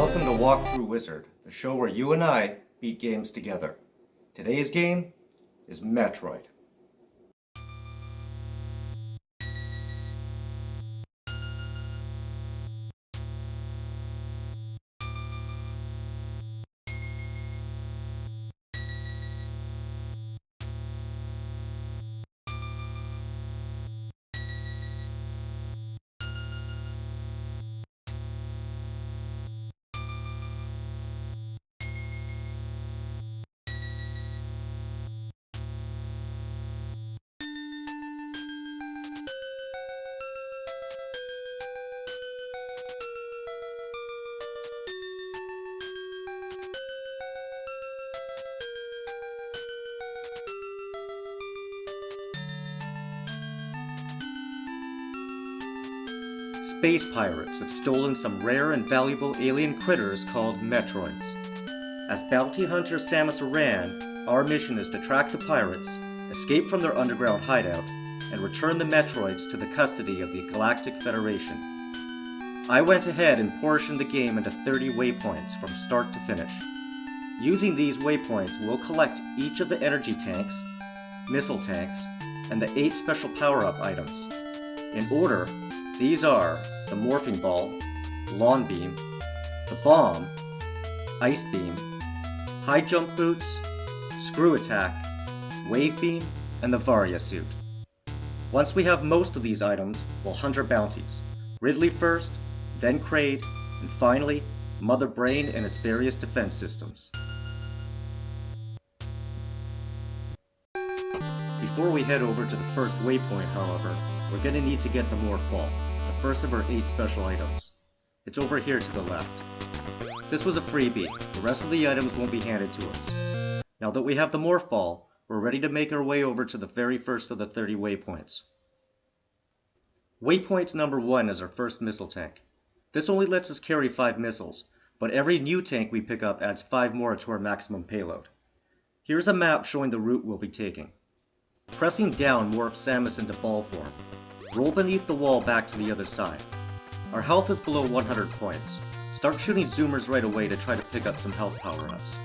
Welcome to Walkthrough Wizard, the show where you and I beat games together. Today's game is Metroid. Space pirates have stolen some rare and valuable alien critters called Metroids. As bounty hunter Samus Aran, our mission is to track the pirates, escape from their underground hideout, and return the Metroids to the custody of the Galactic Federation. I went ahead and portioned the game into 30 waypoints from start to finish. Using these waypoints, we'll collect each of the energy tanks, missile tanks, and the 8 special power-up items. In order, these are the Morphing Ball, Lawn Beam, the Bomb, Ice Beam, High Jump Boots, Screw Attack, Wave Beam, and the Varia Suit. Once we have most of these items, we'll hunt our bounties. Ridley first, then Kraid, and finally, Mother Brain and its various defense systems. Before we head over to the first waypoint, however, we're going to need to get the Morph Ball, the first of our 8 special items. It's over here to the left. This was a freebie, the rest of the items won't be handed to us. Now that we have the Morph Ball, we're ready to make our way over to the very first of the 30 waypoints. Waypoint number 1 is our first missile tank. This only lets us carry 5 missiles, but every new tank we pick up adds 5 more to our maximum payload. Here's a map showing the route we'll be taking. Pressing down morphs Samus into ball form. Roll beneath the wall back to the other side. Our health is below 100 points. Start shooting zoomers right away to try to pick up some health power-ups.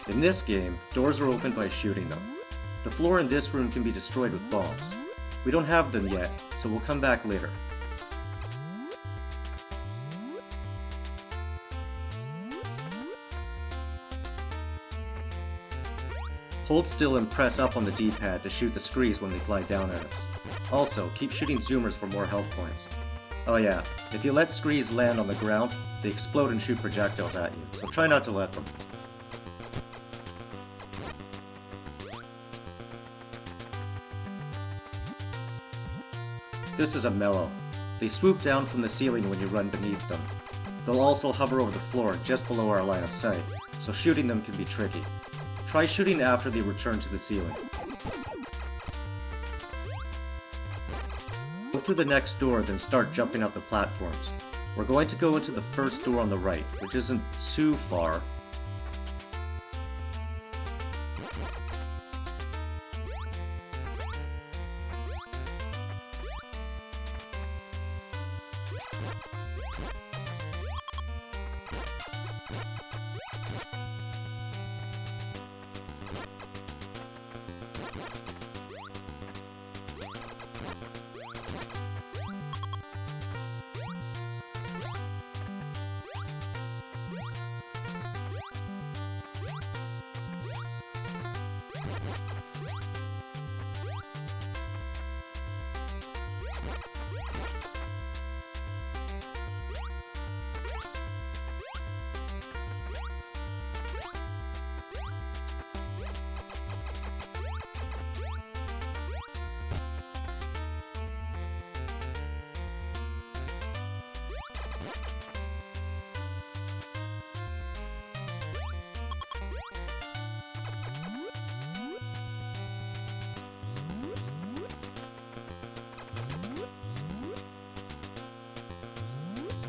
In this game, doors are opened by shooting them. The floor in this room can be destroyed with bombs. We don't have them yet, so we'll come back later. Hold still and press up on the D-pad to shoot the screes when they fly down at us. Also, keep shooting zoomers for more health points. Oh yeah, if you let screes land on the ground, they explode and shoot projectiles at you, so try not to let them. This is a mellow. They swoop down from the ceiling when you run beneath them. They'll also hover over the floor just below our line of sight, so shooting them can be tricky. Try shooting after they return to the ceiling. Go through the next door, then start jumping up the platforms. We're going to go into the first door on the right, which isn't too far.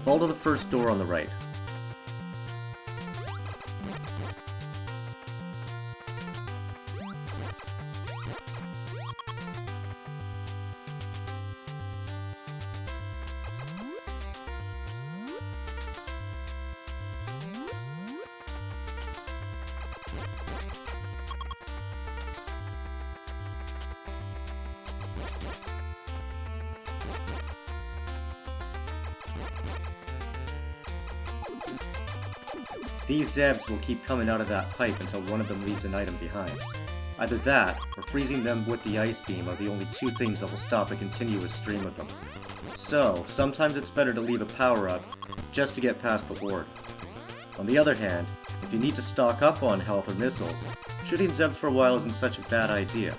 Fall to the first door on the right. These Zebs will keep coming out of that pipe until one of them leaves an item behind. Either that, or freezing them with the ice beam are the only two things that will stop a continuous stream of them. So, sometimes it's better to leave a power-up just to get past the horde. On the other hand, if you need to stock up on health or missiles, shooting Zebs for a while isn't such a bad idea.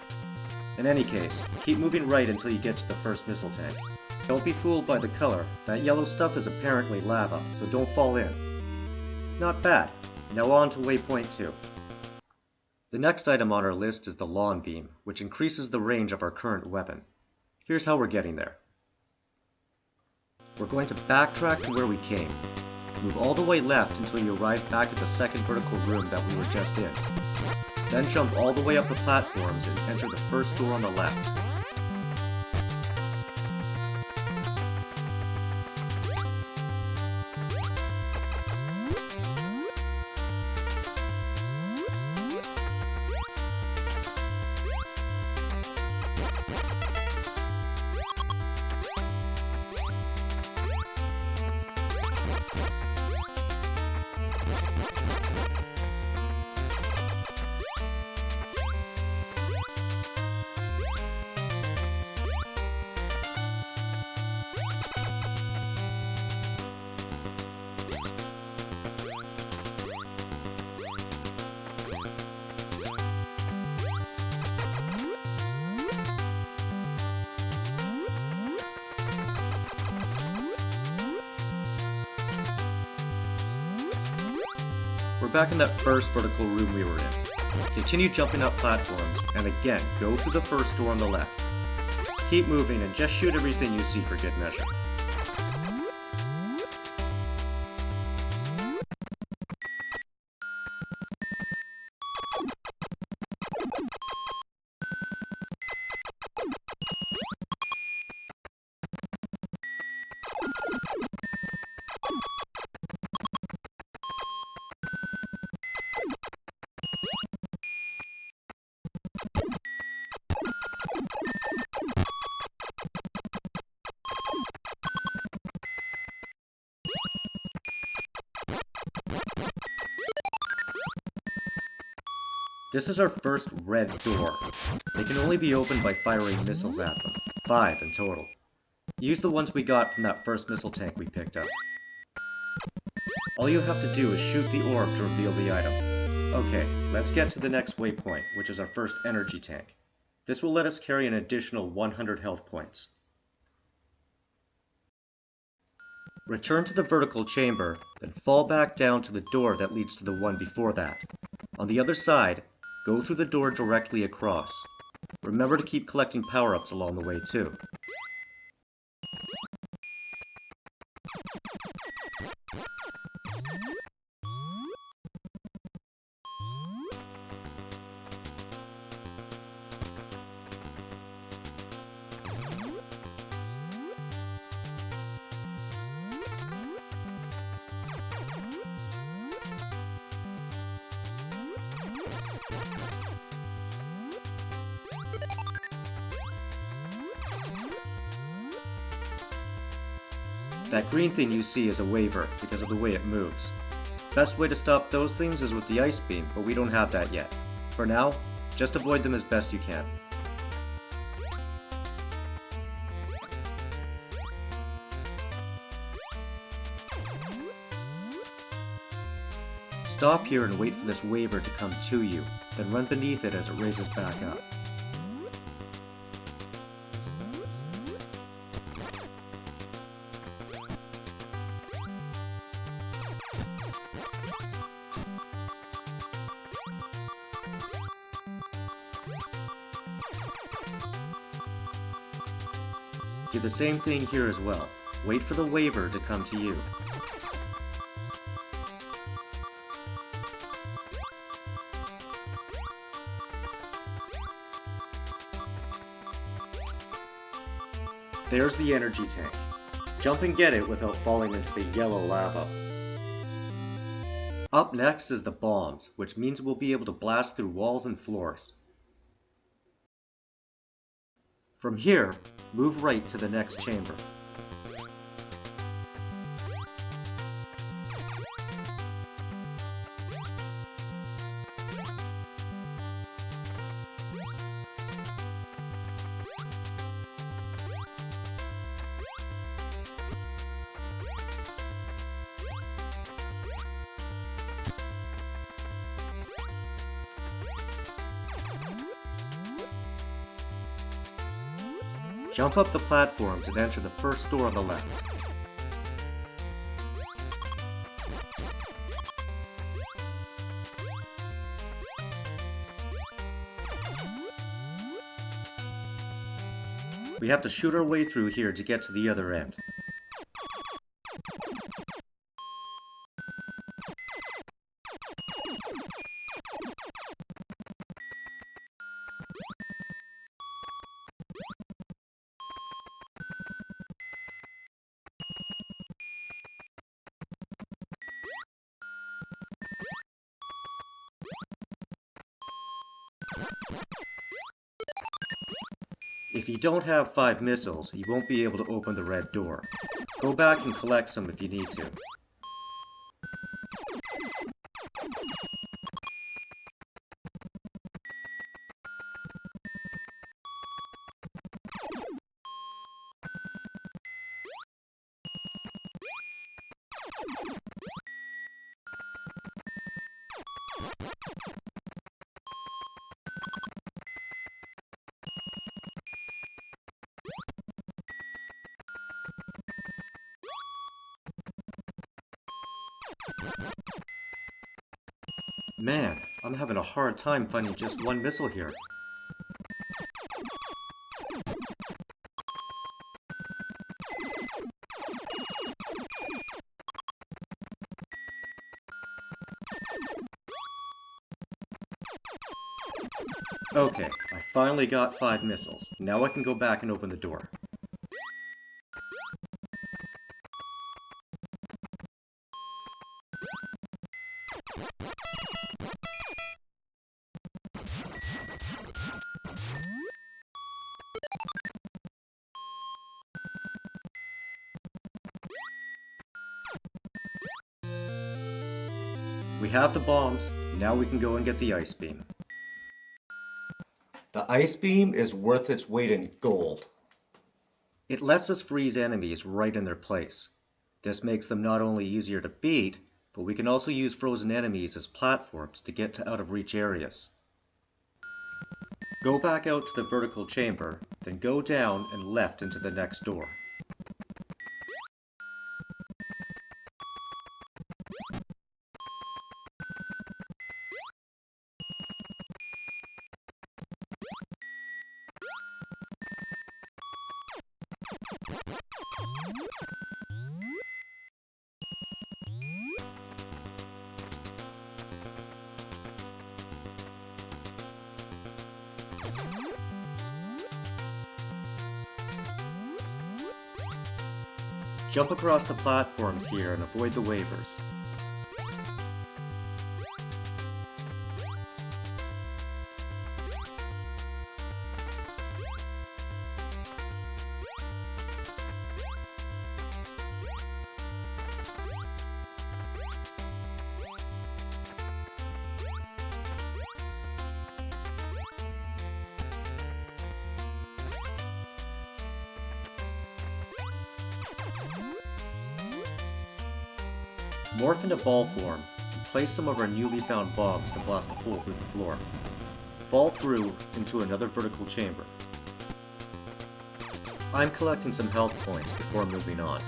In any case, keep moving right until you get to the first missile tank. Don't be fooled by the color, that yellow stuff is apparently lava, so don't fall in. Not bad. Now on to waypoint 2. The next item on our list is the lawn beam, which increases the range of our current weapon. Here's how we're getting there. We're going to backtrack to where we came. Move all the way left until you arrive back at the second vertical room that we were just in. Then jump all the way up the platforms and enter the first door on the left. We're back in that first vertical room we were in. Continue jumping up platforms, and again, go through the first door on the left. Keep moving and just shoot everything you see for good measure. This is our first red door. They can only be opened by firing missiles at them. 5 in total. Use the ones we got from that first missile tank we picked up. All you have to do is shoot the orb to reveal the item. Okay, let's get to the next waypoint, which is our first energy tank. This will let us carry an additional 100 health points. Return to the vertical chamber, then fall back down to the door that leads to the one before that. On the other side, go through the door directly across. Remember to keep collecting power-ups along the way too. That green thing you see is a waiver because of the way it moves. Best way to stop those things is with the ice beam, but we don't have that yet. For now, just avoid them as best you can. Stop here and wait for this waiver to come to you, then run beneath it as it raises back up. Do the same thing here as well. Wait for the waiver to come to you. There's the energy tank. Jump and get it without falling into the yellow lava. Up next is the bombs, which means we'll be able to blast through walls and floors. From here, move right to the next chamber. Jump up the platforms and enter the first door on the left. We have to shoot our way through here to get to the other end. If you don't have 5 missiles, you won't be able to open the red door. Go back and collect some if you need to. Man, I'm having a hard time finding just one missile here. Okay, I finally got 5 missiles. Now I can go back and open the door. We have the bombs, now we can go and get the ice beam. The ice beam is worth its weight in gold. It lets us freeze enemies right in their place. This makes them not only easier to beat, but we can also use frozen enemies as platforms to get to out-of-reach areas. Go back out to the vertical chamber, then go down and left into the next door. Jump across the platforms here and avoid the waivers. Morph into ball form, and place some of our newly found bombs to blast a hole through the floor. Fall through into another vertical chamber. I'm collecting some health points before moving on.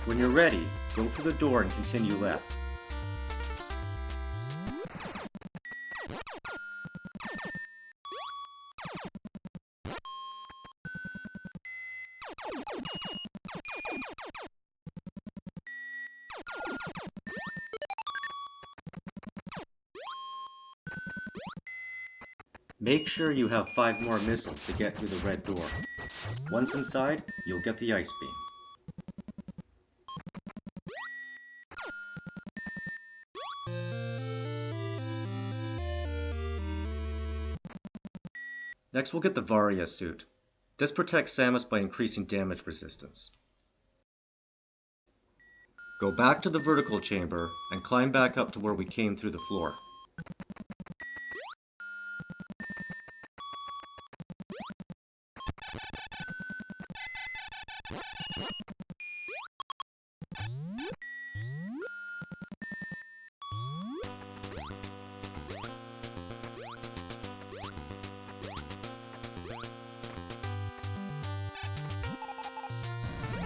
When you're ready, go through the door and continue left. Make sure you have 5 more missiles to get through the red door. Once inside, you'll get the ice beam. Next we'll get the Varia suit. This protects Samus by increasing damage resistance. Go back to the vertical chamber and climb back up to where we came through the floor.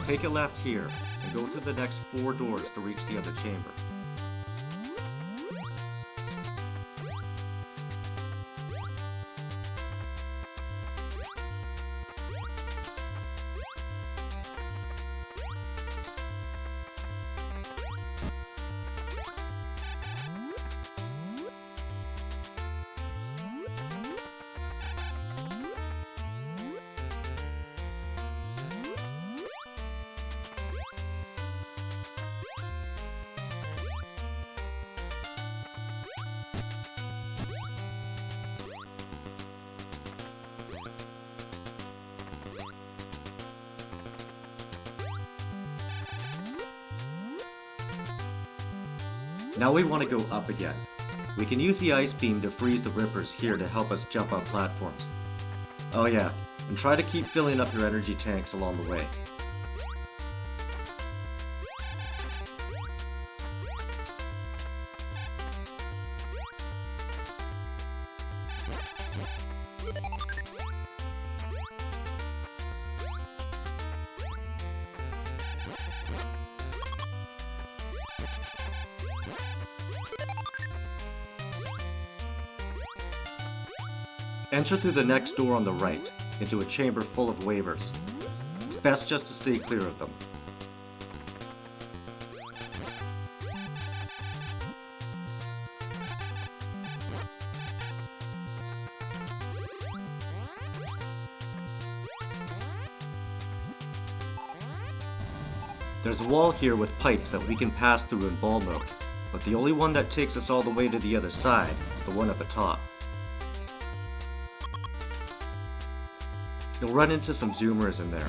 take a left here and go through the next 4 doors to reach the other chamber. Now we want to go up again. We can use the ice beam to freeze the rippers here to help us jump on platforms. Oh yeah, and try to keep filling up your energy tanks along the way. Enter through the next door on the right, into a chamber full of waivers. It's best just to stay clear of them. There's a wall here with pipes that we can pass through in ball mode, but the only one that takes us all the way to the other side is the one at the top. You'll run into some zoomers in there.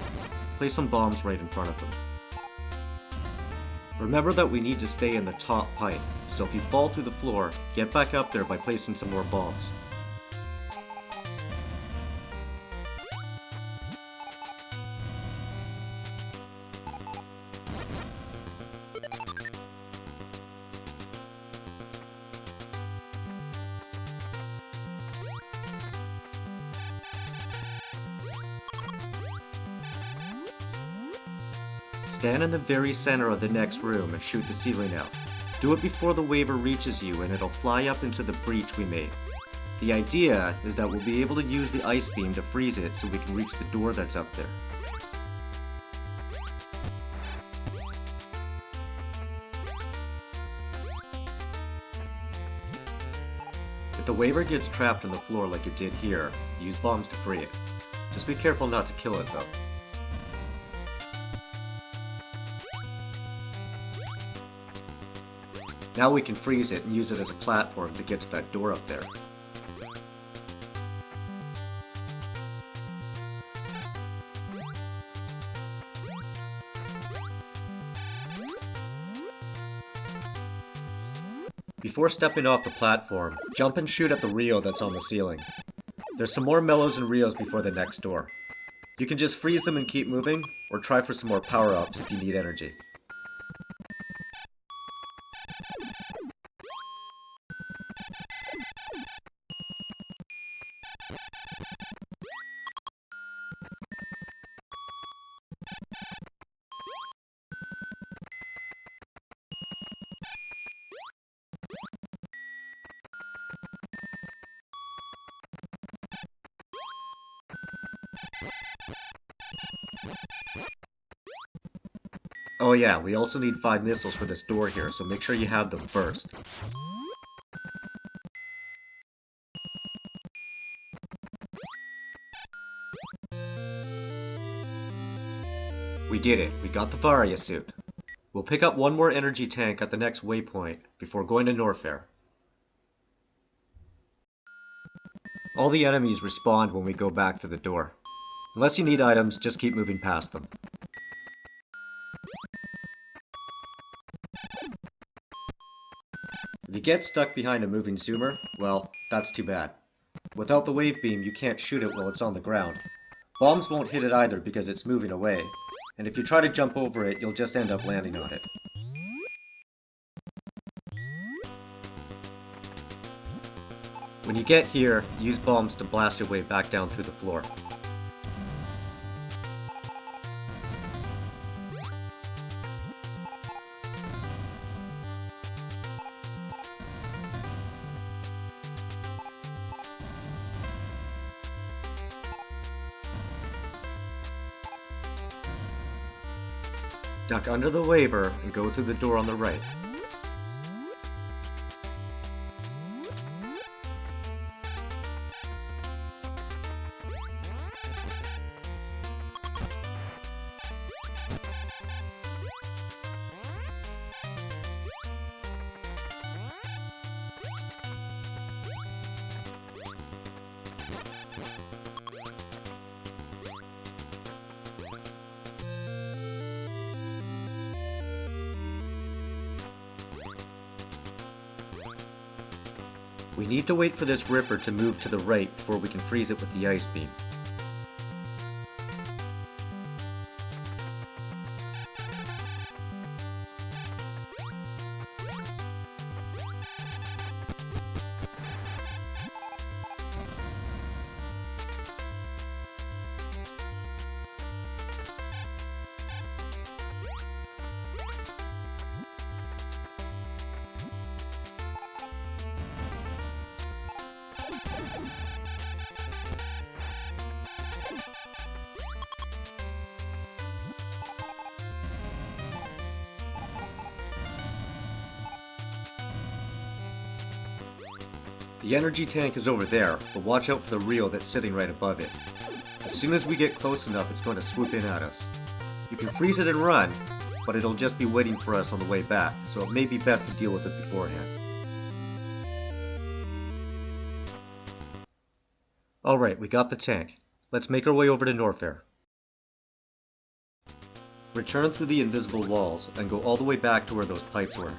Place some bombs right in front of them. Remember that we need to stay in the top pipe, so if you fall through the floor, get back up there by placing some more bombs. Stand in the very center of the next room and shoot the ceiling out. Do it before the waiver reaches you and it'll fly up into the breach we made. The idea is that we'll be able to use the ice beam to freeze it so we can reach the door that's up there. If the waiver gets trapped on the floor like it did here, use bombs to free it. Just be careful not to kill it though. Now we can freeze it and use it as a platform to get to that door up there. Before stepping off the platform, jump and shoot at the Rio that's on the ceiling. There's some more Mellows and Rios before the next door. You can just freeze them and keep moving, or try for some more power-ups if you need energy. Oh yeah, we also need 5 missiles for this door here, so make sure you have them first. We did it, we got the Varia suit. We'll pick up one more energy tank at the next waypoint before going to Norfair. All the enemies respawn when we go back through the door. Unless you need items, just keep moving past them. If you get stuck behind a moving zoomer, well, that's too bad. Without the wave beam, you can't shoot it while it's on the ground. Bombs won't hit it either because it's moving away, and if you try to jump over it, you'll just end up landing on it. When you get here, use bombs to blast your way back down through the floor. Duck under the waiver and go through the door on the right. We need to wait for this Ripper to move to the right before we can freeze it with the Ice Beam. The energy tank is over there, but watch out for the reel that's sitting right above it. As soon as we get close enough, it's going to swoop in at us. You can freeze it and run, but it'll just be waiting for us on the way back, so it may be best to deal with it beforehand. Alright, we got the tank. Let's make our way over to Norfair. Return through the invisible walls and go all the way back to where those pipes were.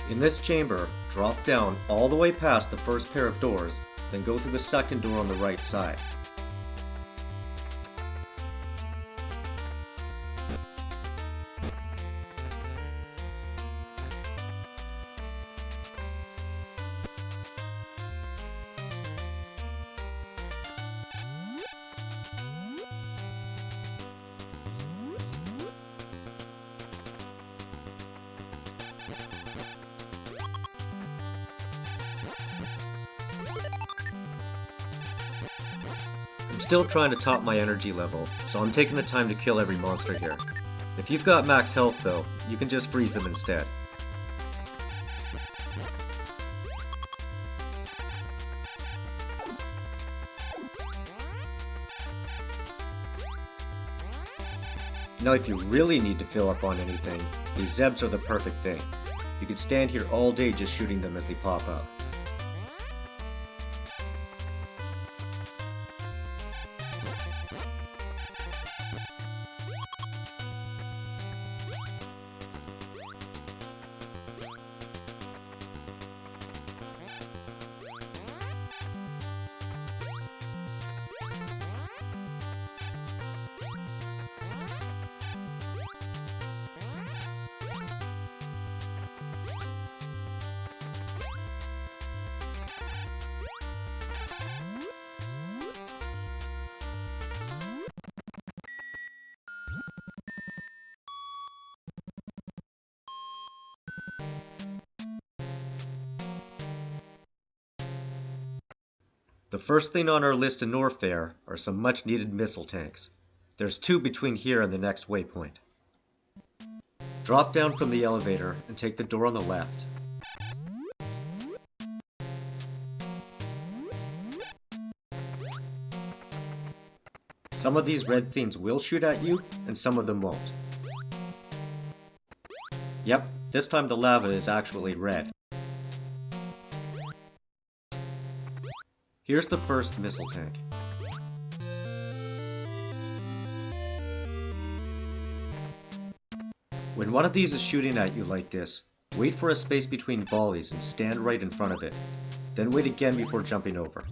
In this chamber, drop down all the way past the first pair of doors, then go through the second door on the right side. I'm still trying to top my energy level, so I'm taking the time to kill every monster here. If you've got max health though, you can just freeze them instead. Now if you really need to fill up on anything, these Zebs are the perfect thing. You could stand here all day just shooting them as they pop up. The first thing on our list in Norfair are some much needed missile tanks. There's 2 between here and the next waypoint. Drop down from the elevator and take the door on the left. Some of these red things will shoot at you, and some of them won't. Yep, this time the lava is actually red. Here's the first missile tank. When one of these is shooting at you like this, wait for a space between volleys and stand right in front of it. Then wait again before jumping over.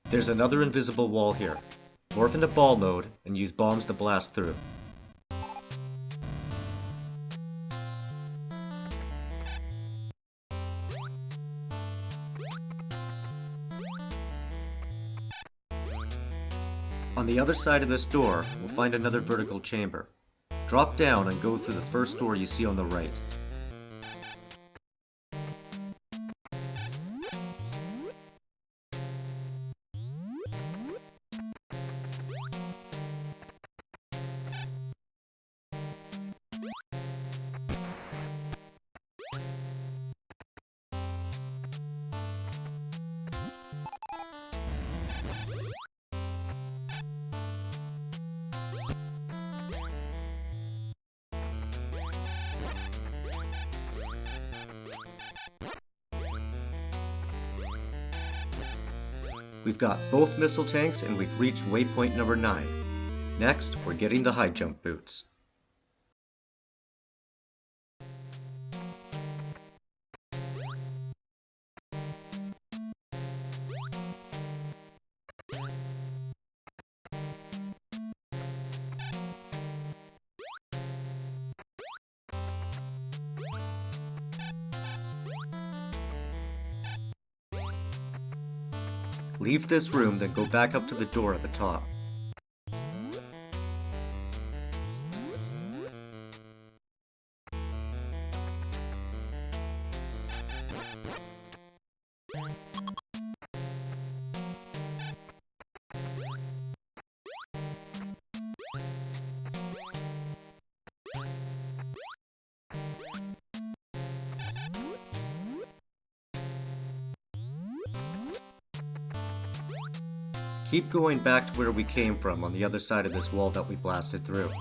There's another invisible wall here. Morph into ball mode and use bombs to blast through. On the other side of this door, we'll find another vertical chamber. Drop down and go through the first door you see on the right. We've got both missile tanks and we've reached waypoint number 9. Next, we're getting the high jump boots. Leave this room, then go back up to the door at the top. Keep going back to where we came from on the other side of this wall that we blasted through.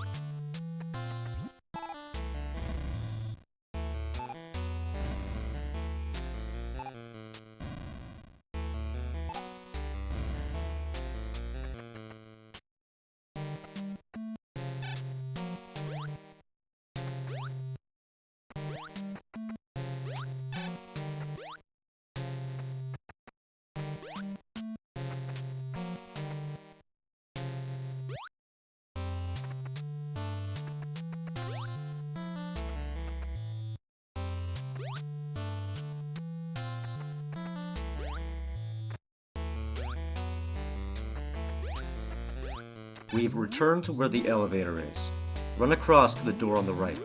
We've returned to where the elevator is. Run across to the door on the right.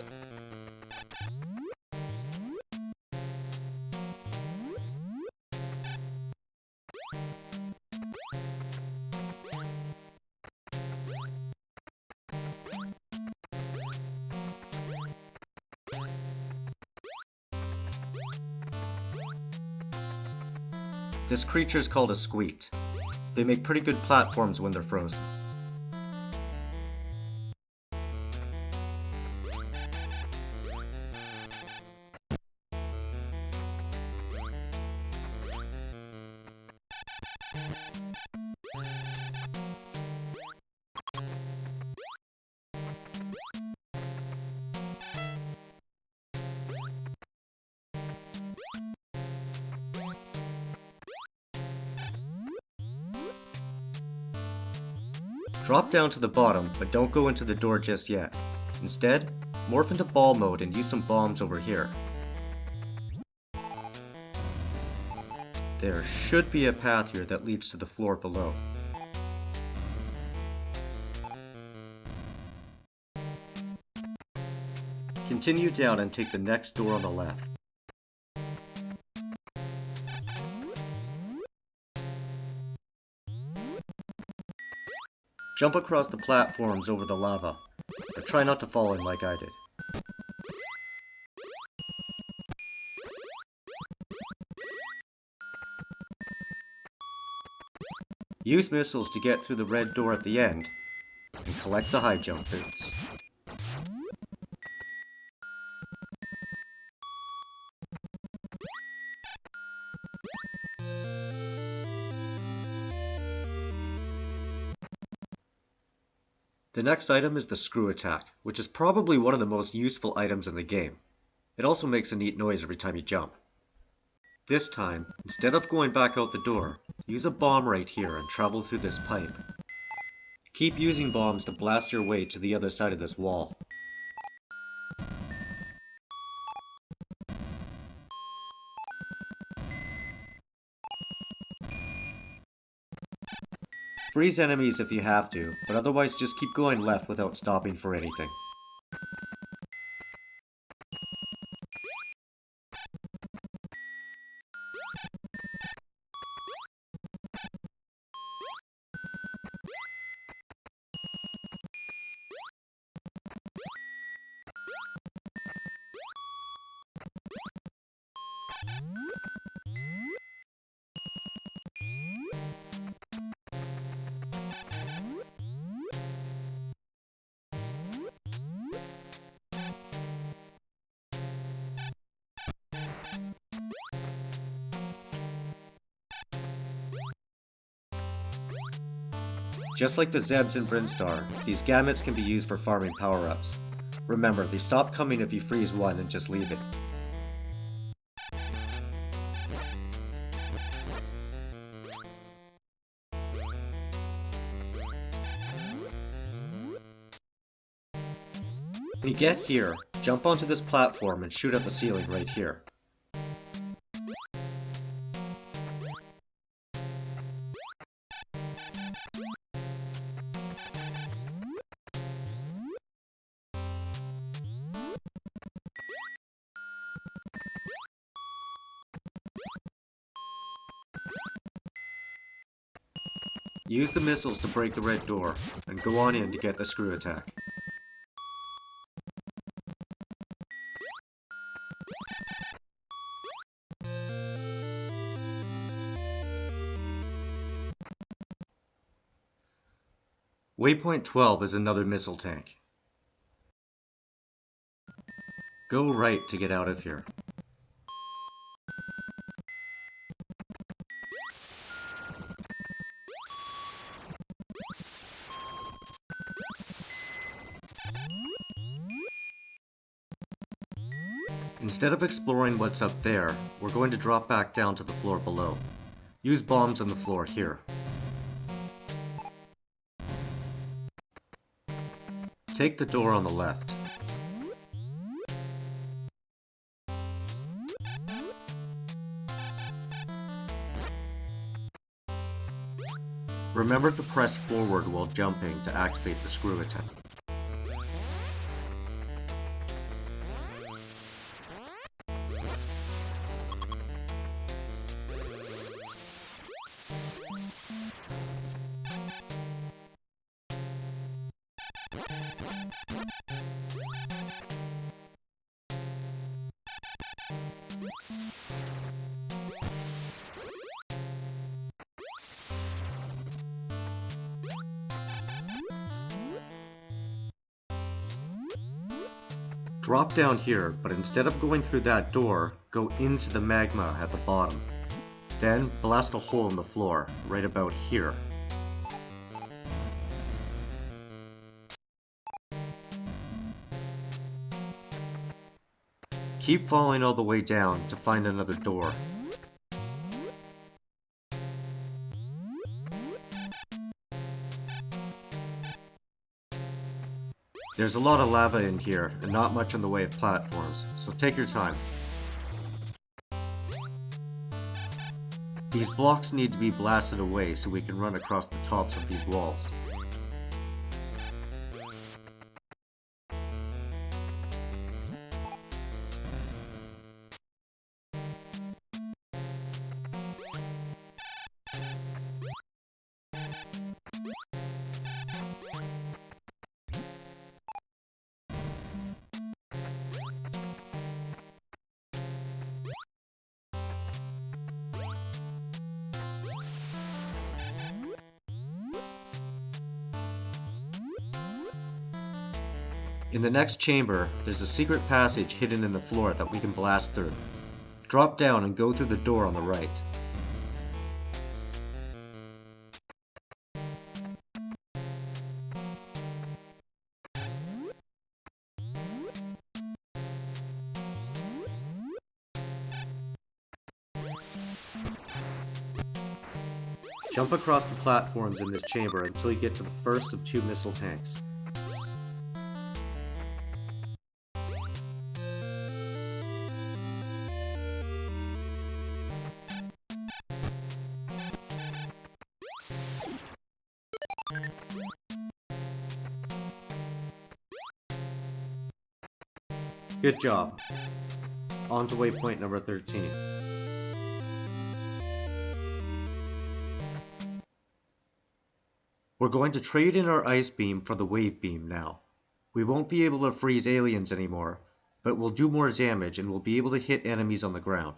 This creature is called a squeak. They make pretty good platforms when they're frozen. Drop down to the bottom, but don't go into the door just yet. Instead, morph into ball mode and use some bombs over here. There should be a path here that leads to the floor below. Continue down and take the next door on the left. Jump across the platforms over the lava, but try not to fall in like I did. Use missiles to get through the red door at the end, and collect the high jump boots. The next item is the screw attack, which is probably one of the most useful items in the game. It also makes a neat noise every time you jump. This time, instead of going back out the door, use a bomb right here and travel through this pipe. Keep using bombs to blast your way to the other side of this wall. Freeze enemies if you have to, but otherwise just keep going left without stopping for anything. Just like the Zebs in Brinstar, these gamuts can be used for farming power-ups. Remember, they stop coming if you freeze one and just leave it. When you get here, jump onto this platform and shoot at the ceiling right here. Use the missiles to break the red door, and go on in to get the screw attack. Waypoint 12 is another missile tank. Go right to get out of here. Instead of exploring what's up there, we're going to drop back down to the floor below. Use bombs on the floor here. Take the door on the left. Remember to press forward while jumping to activate the screw attack. Drop down here, but instead of going through that door, go into the magma at the bottom. Then blast a hole in the floor, right about here. Keep falling all the way down to find another door. There's a lot of lava in here, and not much in the way of platforms, so take your time. These blocks need to be blasted away so we can run across the tops of these walls. In the next chamber, there's a secret passage hidden in the floor that we can blast through. Drop down and go through the door on the right. Jump across the platforms in this chamber until you get to the first of 2 missile tanks. Good job. On to waypoint number 13. We're going to trade in our ice beam for the wave beam now. We won't be able to freeze aliens anymore, but we'll do more damage and we'll be able to hit enemies on the ground.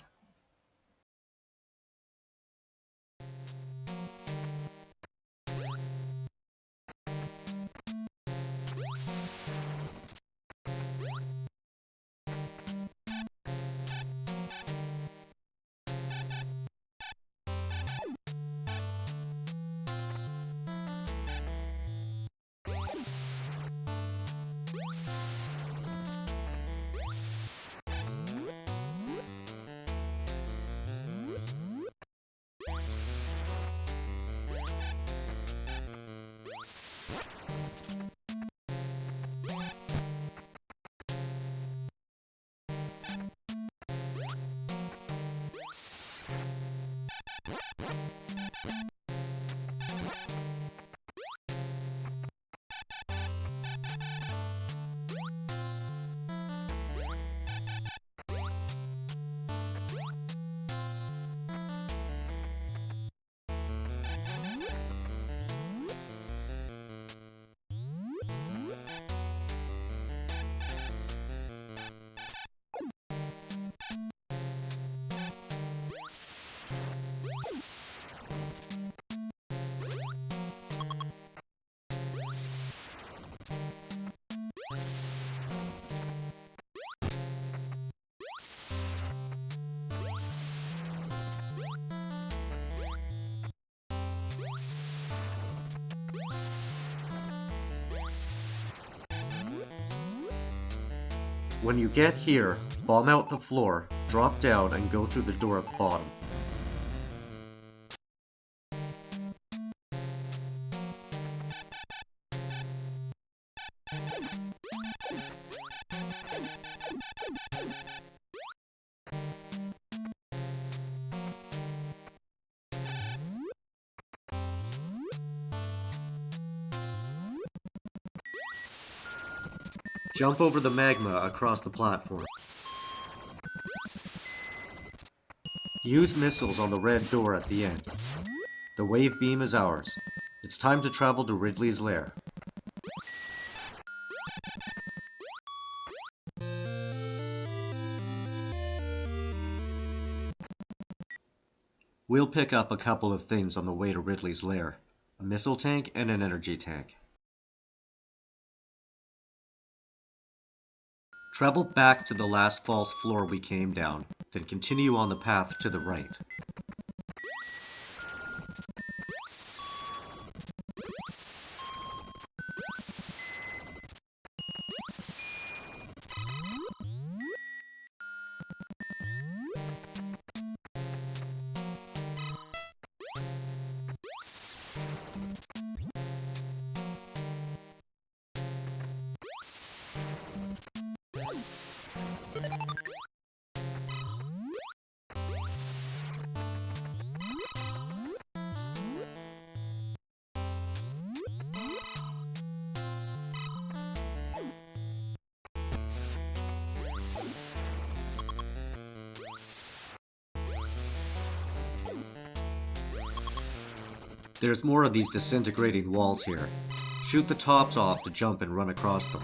When you get here, bomb out the floor, drop down, and go through the door at the bottom. Jump over the magma across the platform. Use missiles on the red door at the end. The wave beam is ours. It's time to travel to Ridley's lair. We'll pick up a couple of things on the way to Ridley's lair. A missile tank and an energy tank. Travel back to the last false floor we came down, then continue on the path to the right. There's more of these disintegrating walls here. Shoot the tops off to jump and run across them.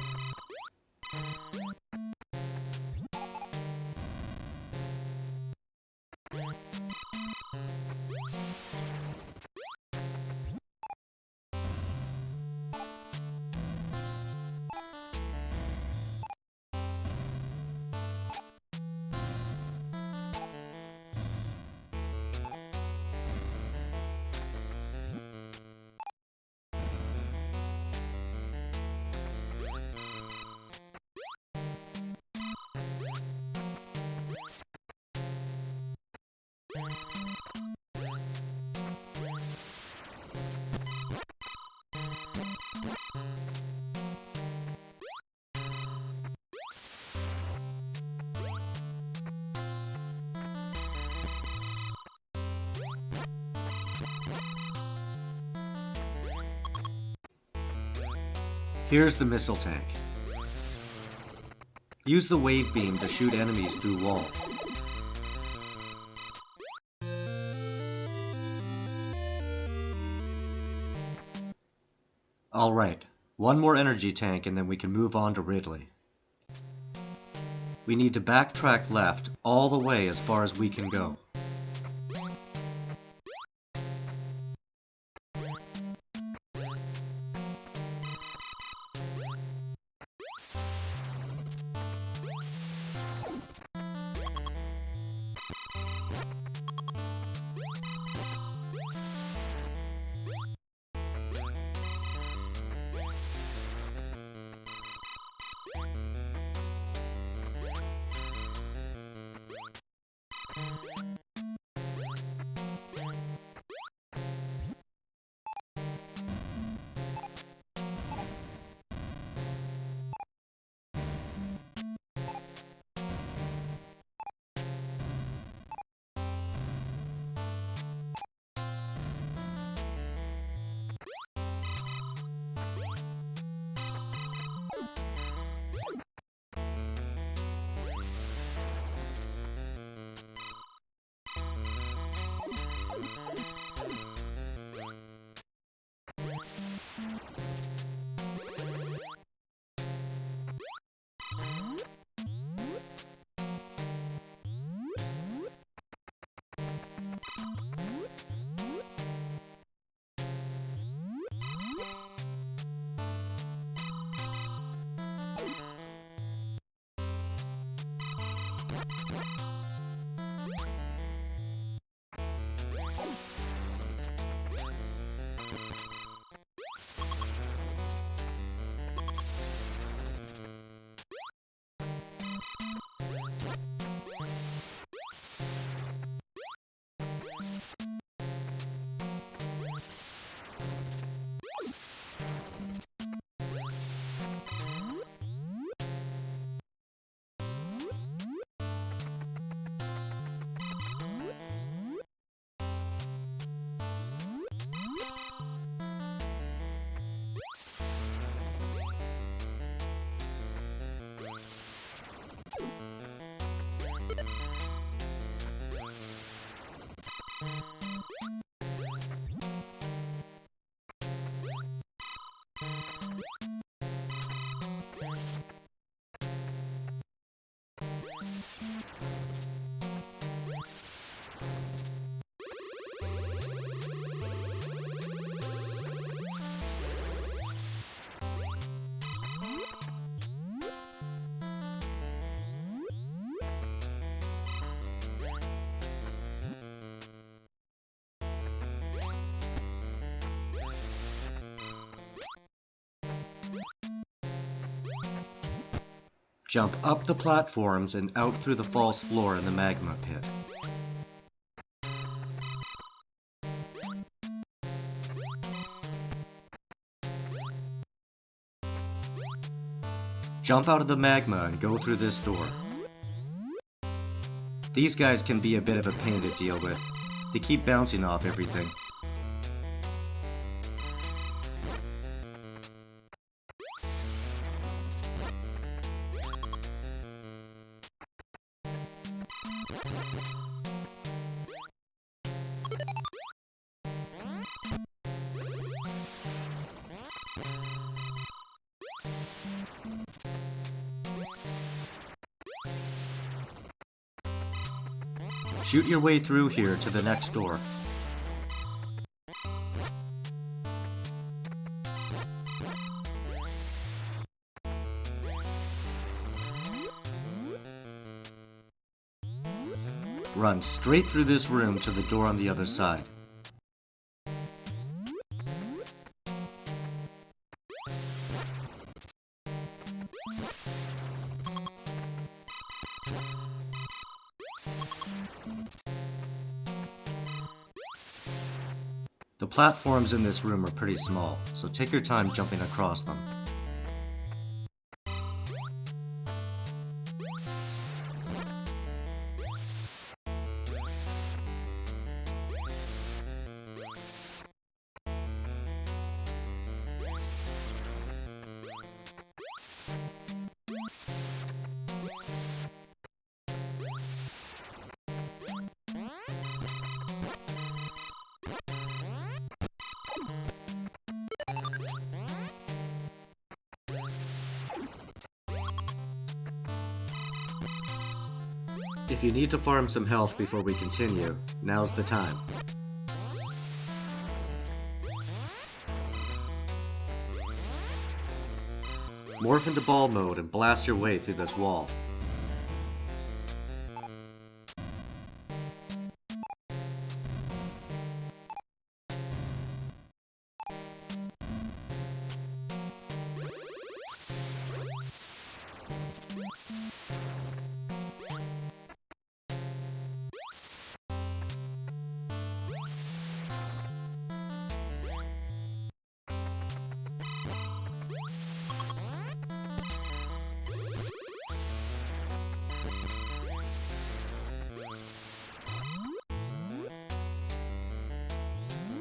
Here's the missile tank. Use the wave beam to shoot enemies through walls. Alright, one more energy tank and then we can move on to Ridley. We need to backtrack left all the way as far as we can go. Jump up the platforms and out through the false floor in the magma pit. Jump out of the magma and go through this door. These guys can be a bit of a pain to deal with. They keep bouncing off everything. Shoot your way through here to the next door. Run straight through this room to the door on the other side. The platforms in this room are pretty small, so take your time jumping across them. If you need to farm some health before we continue, now's the time. Morph into ball mode and blast your way through this wall.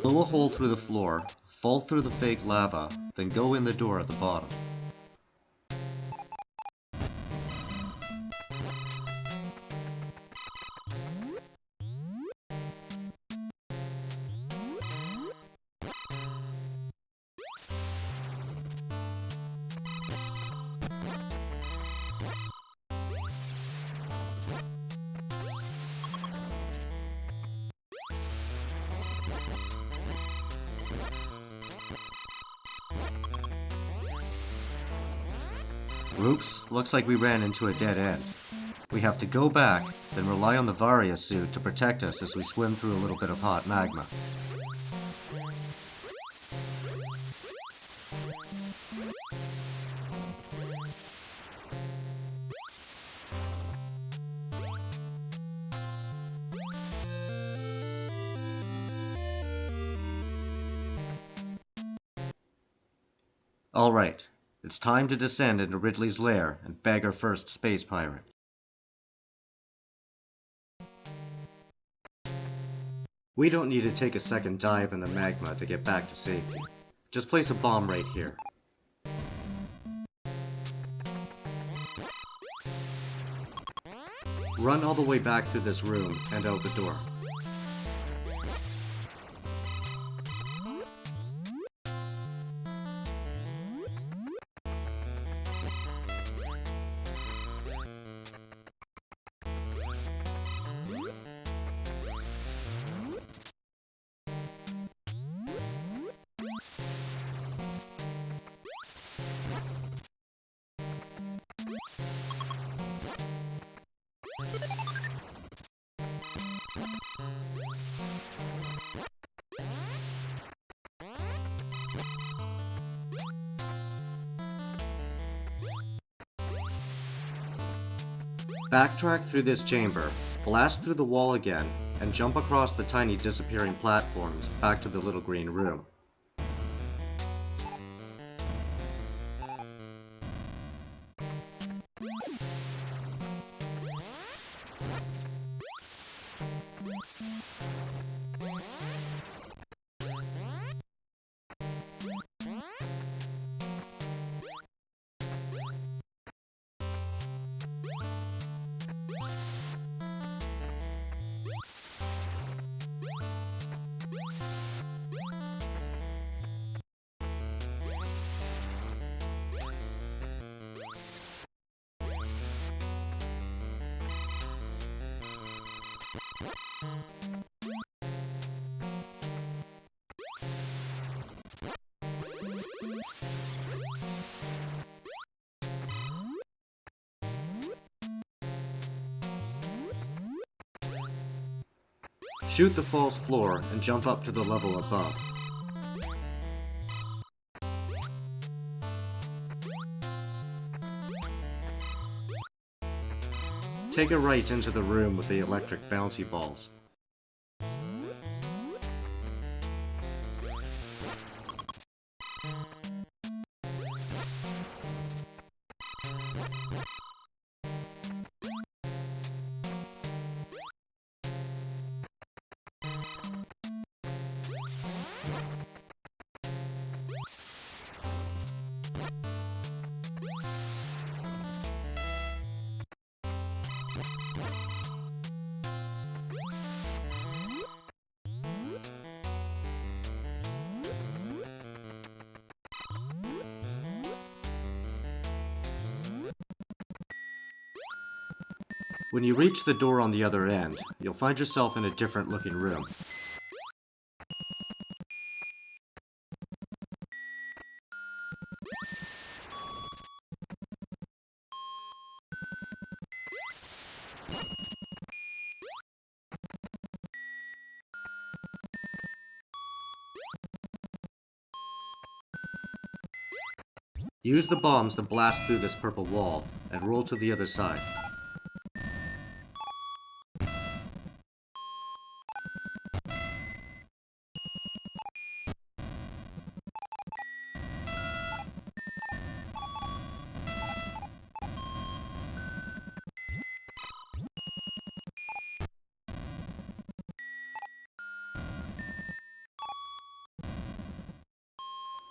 Blow a hole through the floor, fall through the fake lava, then go in the door at the bottom. Oops, looks like we ran into a dead end. We have to go back, then rely on the Varia suit to protect us as we swim through a little bit of hot magma. Alright, it's time to descend into Ridley's lair and bag our first space pirate. We don't need to take a second dive in the magma to get back to safety. Just place a bomb right here. Run all the way back through this room and out the door. Backtrack through this chamber, blast through the wall again, and jump across the tiny disappearing platforms back to the little green room. Shoot the false floor and jump up to the level above. Take a right into the room with the electric bouncy balls. When you reach the door on the other end, you'll find yourself in a different looking room. Use the bombs to blast through this purple wall, and roll to the other side.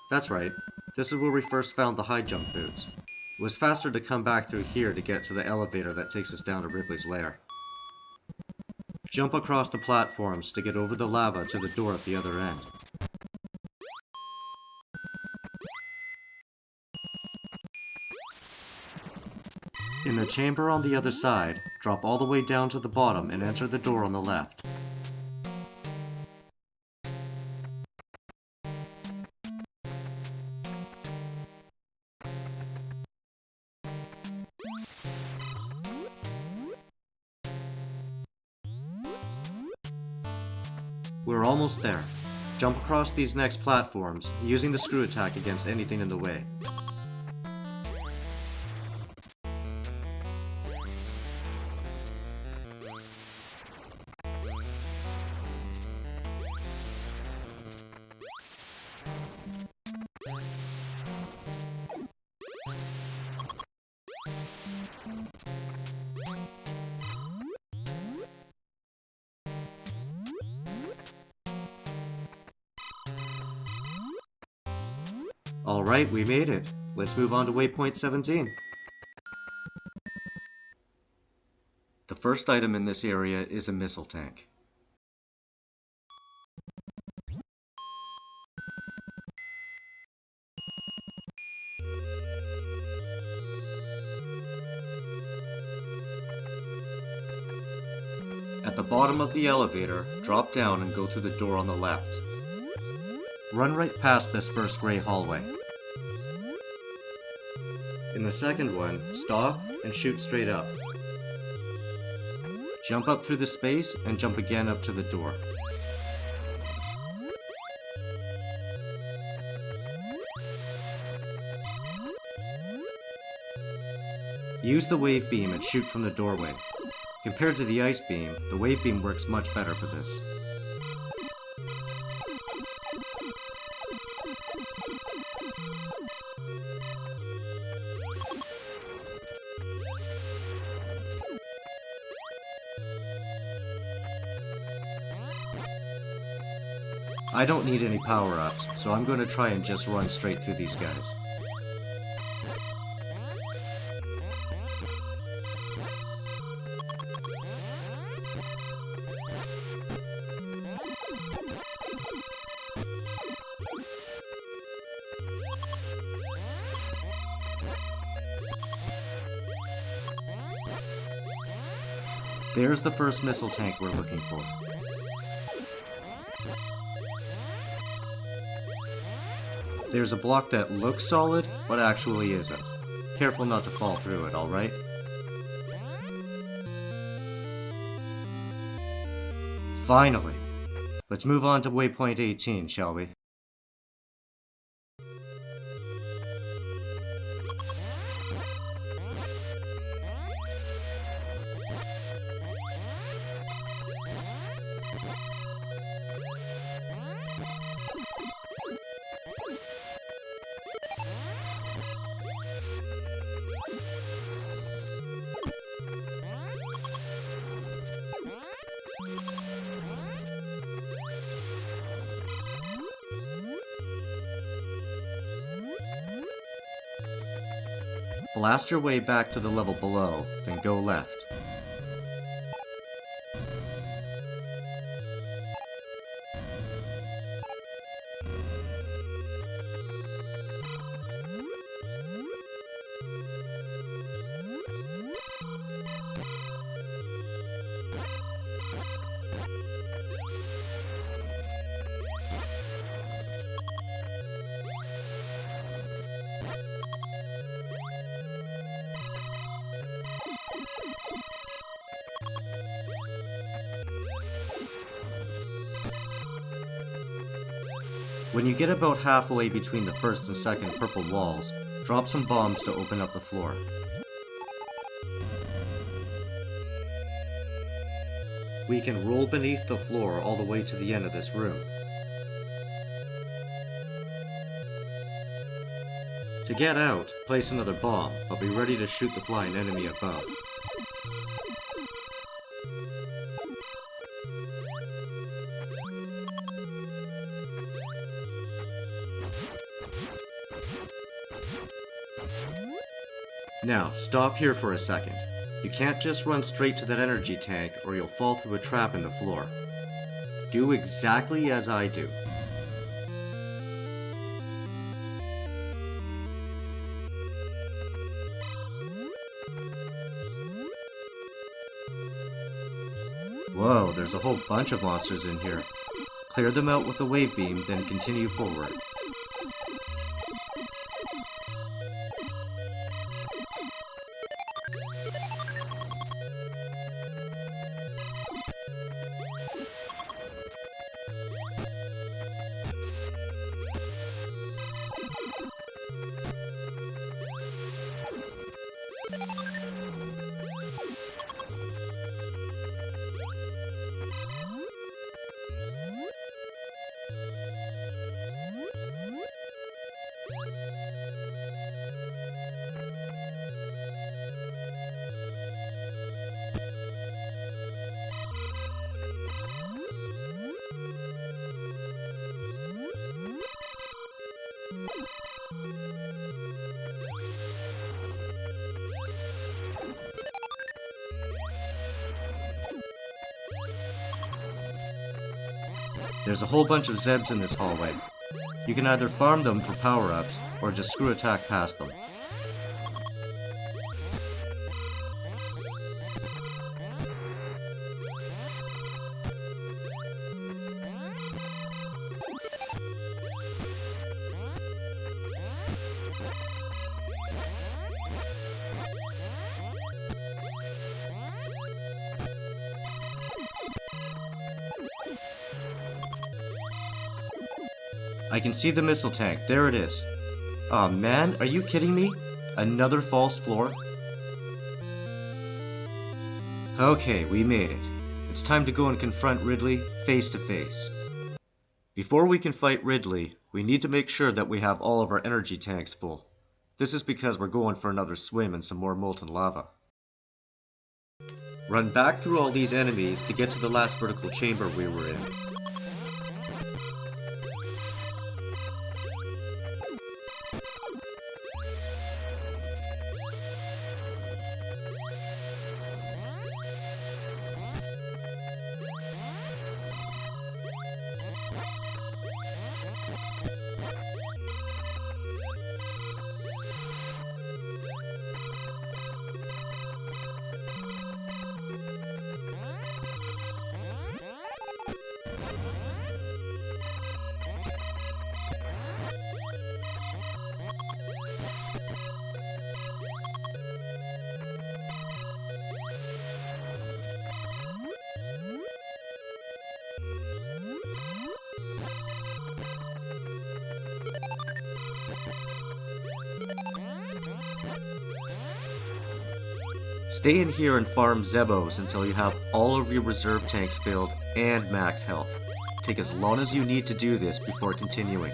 That's right, this is where we first found the high jump boots. It was faster to come back through here to get to the elevator that takes us down to Ripley's lair. Jump across the platforms to get over the lava to the door at the other end. In the chamber on the other side, drop all the way down to the bottom and enter the door on the left. We're almost there. Jump across these next platforms, using the screw attack against anything in the way. Alright, we made it. Let's move on to waypoint 17. The first item in this area is a missile tank. At the bottom of the elevator, drop down and go through the door on the left. Run right past this first gray hallway. In the second one, stop and shoot straight up. Jump up through the space and jump again up to the door. Use the wave beam and shoot from the doorway. Compared to the ice beam, the wave beam works much better for this. I don't need any power-ups, so I'm going to try and just run straight through these guys. There's the first missile tank we're looking for. There's a block that looks solid, but actually isn't. Careful not to fall through it, alright? Finally! Let's move on to waypoint 18, shall we? Blast your way back to the level below, then go left. When you get about halfway between the first and second purple walls, drop some bombs to open up the floor. We can roll beneath the floor all the way to the end of this room. To get out, place another bomb, but be ready to shoot the flying enemy above. Now, stop here for a second. You can't just run straight to that energy tank or you'll fall through a trap in the floor. Do exactly as I do. Whoa, there's a whole bunch of monsters in here. Clear them out with a wave beam, then continue forward. There's a whole bunch of Zebs in this hallway. You can either farm them for power-ups, or just screw attack past them. I can see the missile tank, there it is. Aw man, are you kidding me? Another false floor? Okay, we made it. It's time to go and confront Ridley face to face. Before we can fight Ridley, we need to make sure that we have all of our energy tanks full. This is because we're going for another swim in some more molten lava. Run back through all these enemies to get to the last vertical chamber we were in. Stay in here and farm Zebos until you have all of your reserve tanks filled and max health. Take as long as you need to do this before continuing.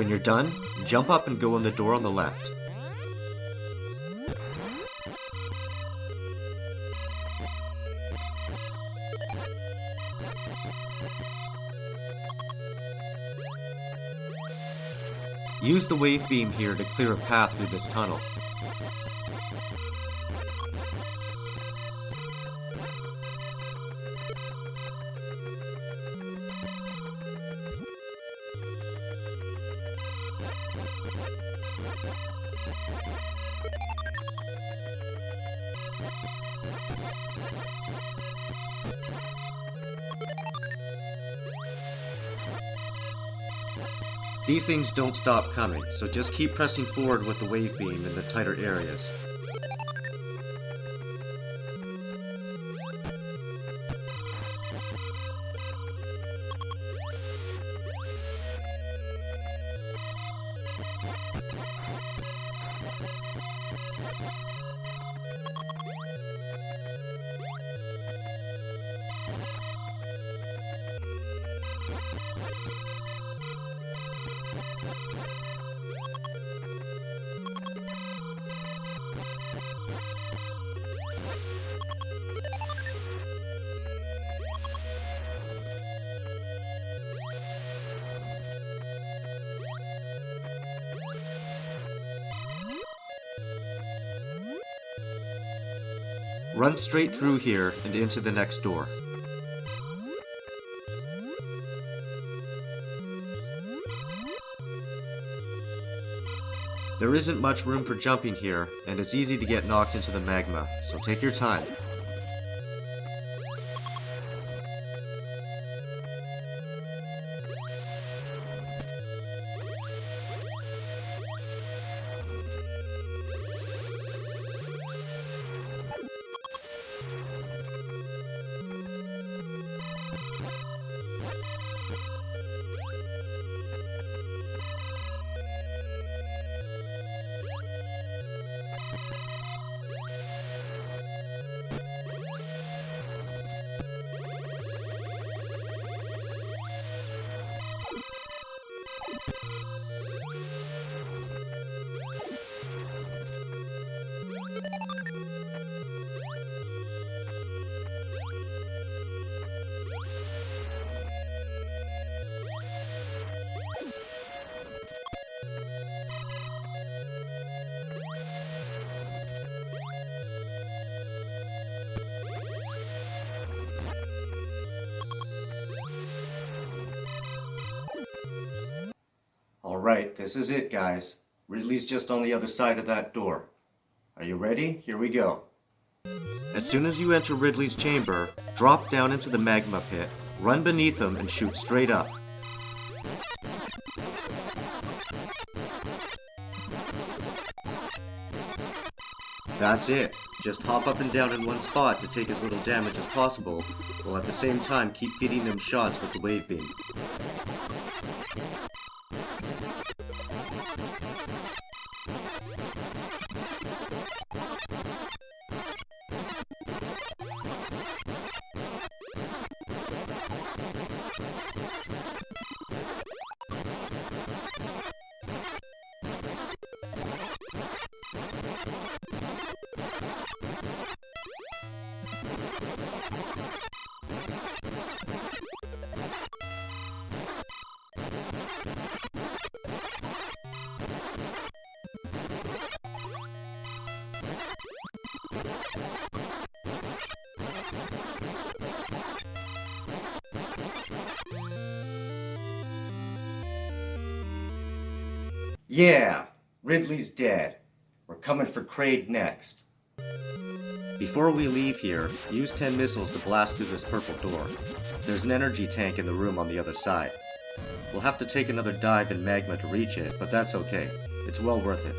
When you're done, jump up and go in the door on the left. Use the wave beam here to clear a path through this tunnel. These things don't stop coming, so just keep pressing forward with the wave beam in the tighter areas. Run straight through here and into the next door. There isn't much room for jumping here, and it's easy to get knocked into the magma, so take your time. Alright, this is it, guys. Ridley's just on the other side of that door. Are you ready? Here we go. As soon as you enter Ridley's chamber, drop down into the magma pit, run beneath him, and shoot straight up. That's it. Just hop up and down in one spot to take as little damage as possible, while at the same time keep feeding them shots with the wave beam. Yeah, Ridley's dead. We're coming for Kraid next. Before we leave here, use 10 missiles to blast through this purple door. There's an energy tank in the room on the other side. We'll have to take another dive in magma to reach it, but that's okay. It's well worth it.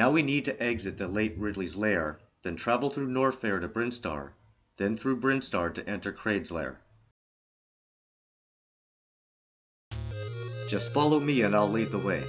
Now we need to exit the late Ridley's lair, then travel through Norfair to Brinstar, then through Brinstar to enter Kraid's lair. Just follow me and I'll lead the way.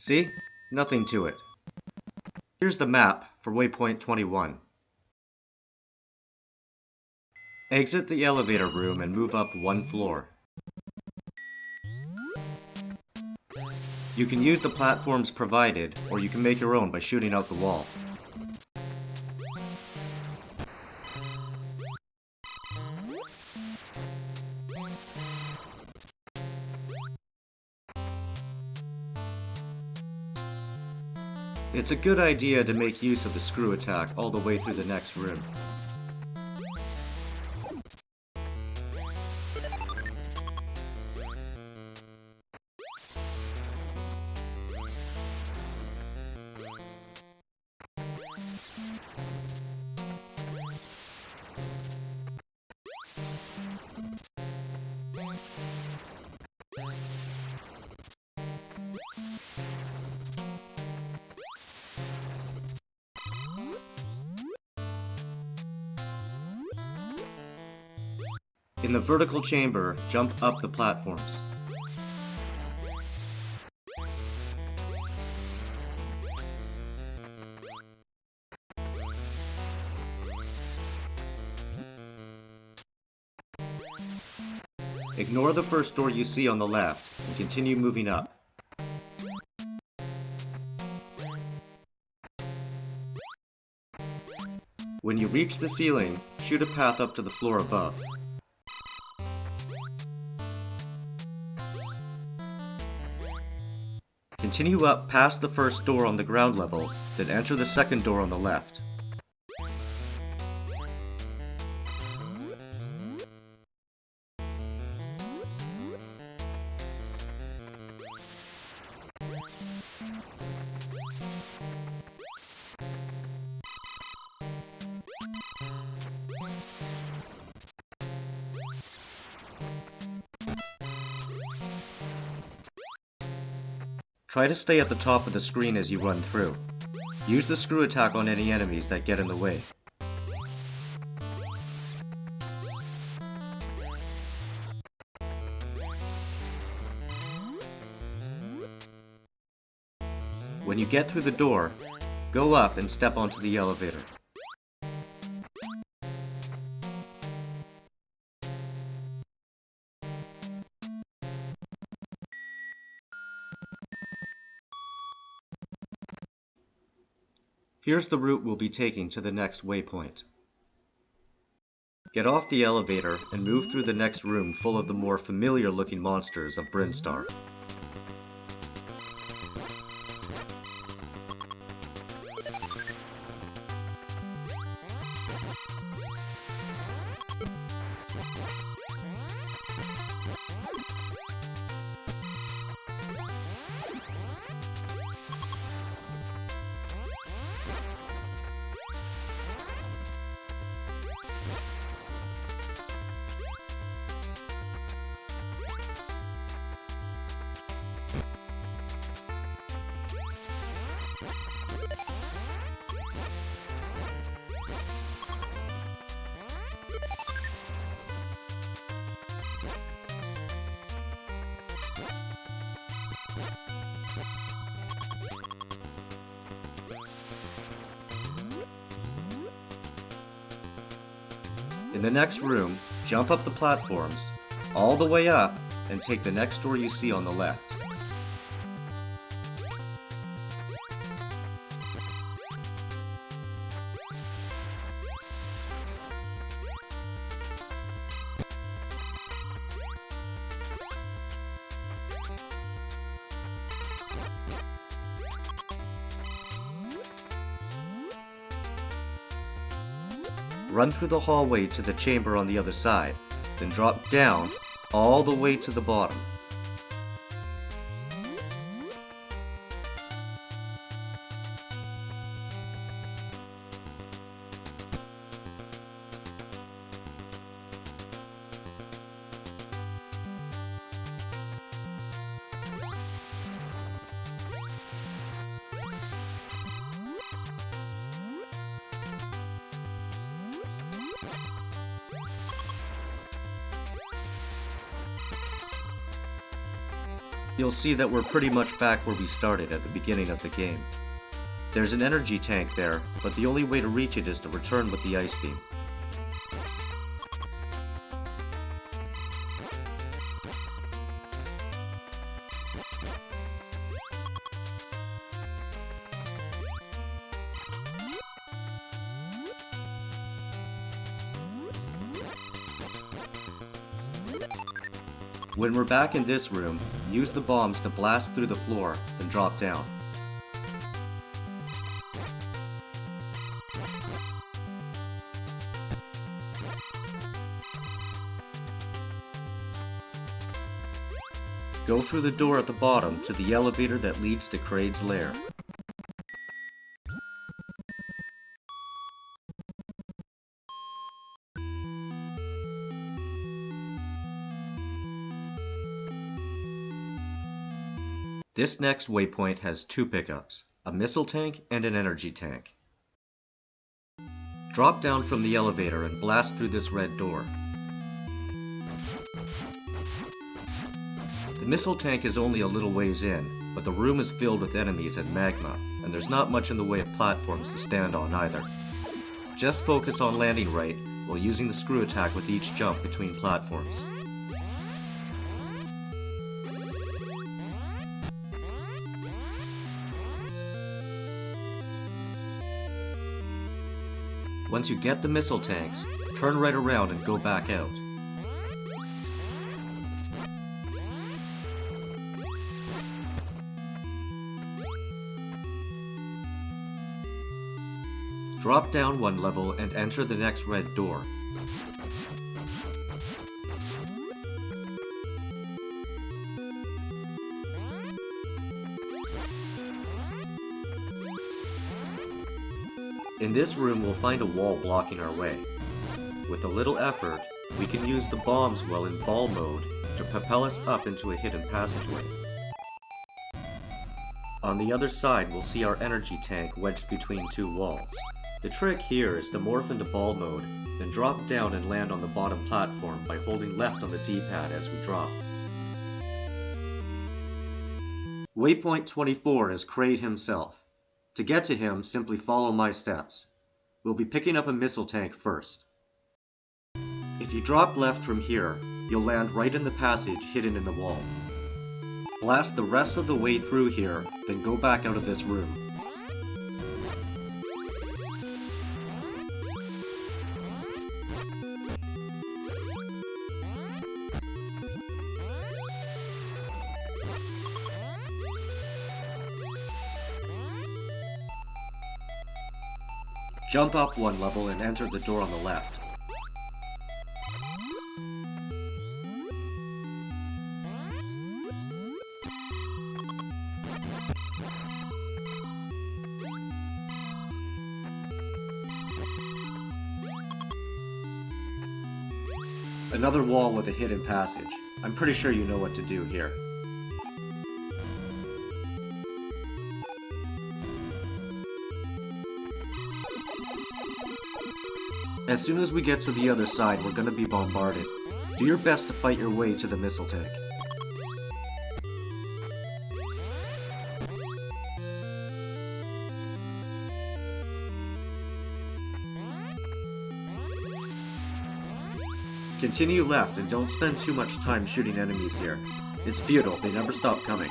See? Nothing to it. Here's the map for waypoint 21. Exit the elevator room and move up one floor. You can use the platforms provided, or you can make your own by shooting out the wall. It's a good idea to make use of the screw attack all the way through the next room. In the vertical chamber, jump up the platforms. Ignore the first door you see on the left, and continue moving up. When you reach the ceiling, shoot a path up to the floor above. Continue up past the first door on the ground level, then enter the second door on the left. Try to stay at the top of the screen as you run through. Use the screw attack on any enemies that get in the way. When you get through the door, go up and step onto the elevator. Here's the route we'll be taking to the next waypoint. Get off the elevator and move through the next room full of the more familiar looking monsters of Brinstar. In the next room, jump up the platforms, all the way up, and take the next door you see on the left. Run through the hallway to the chamber on the other side, then drop down all the way to the bottom. You'll see that we're pretty much back where we started at the beginning of the game. There's an energy tank there, but the only way to reach it is to return with the ice beam. When we're back in this room, use the bombs to blast through the floor, then drop down. Go through the door at the bottom to the elevator that leads to Kraid's lair. This next waypoint has two pickups, a missile tank and an energy tank. Drop down from the elevator and blast through this red door. The missile tank is only a little ways in, but the room is filled with enemies and magma, and there's not much in the way of platforms to stand on either. Just focus on landing right while using the screw attack with each jump between platforms. Once you get the missile tanks, turn right around and go back out. Drop down one level and enter the next red door. In this room, we'll find a wall blocking our way. With a little effort, we can use the bombs while in ball mode to propel us up into a hidden passageway. On the other side, we'll see our energy tank wedged between two walls. The trick here is to morph into ball mode, then drop down and land on the bottom platform by holding left on the D-pad as we drop. Waypoint 24 is Kraid himself. To get to him, simply follow my steps. We'll be picking up a missile tank first. If you drop left from here, you'll land right in the passage hidden in the wall. Blast the rest of the way through here, then go back out of this room. Jump up one level and enter the door on the left. Another wall with a hidden passage. I'm pretty sure you know what to do here. As soon as we get to the other side, we're gonna be bombarded. Do your best to fight your way to the missile tank. Continue left and don't spend too much time shooting enemies here. It's futile, they never stop coming.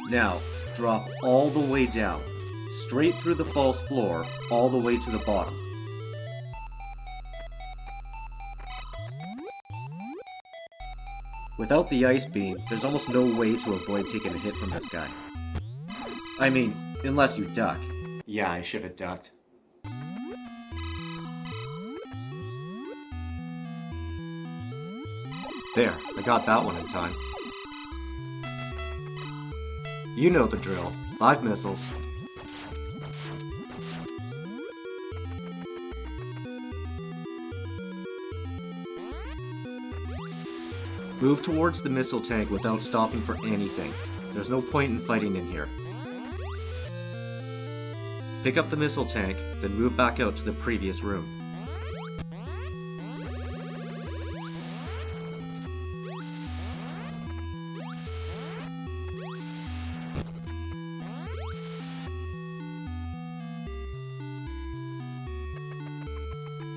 Now, drop all the way down, straight through the false floor, all the way to the bottom. Without the ice beam, there's almost no way to avoid taking a hit from this guy. I mean, unless you duck. Yeah, I should have ducked. There, I got that one in time. You know the drill. 5 missiles. Move towards the missile tank without stopping for anything. There's no point in fighting in here. Pick up the missile tank, then move back out to the previous room.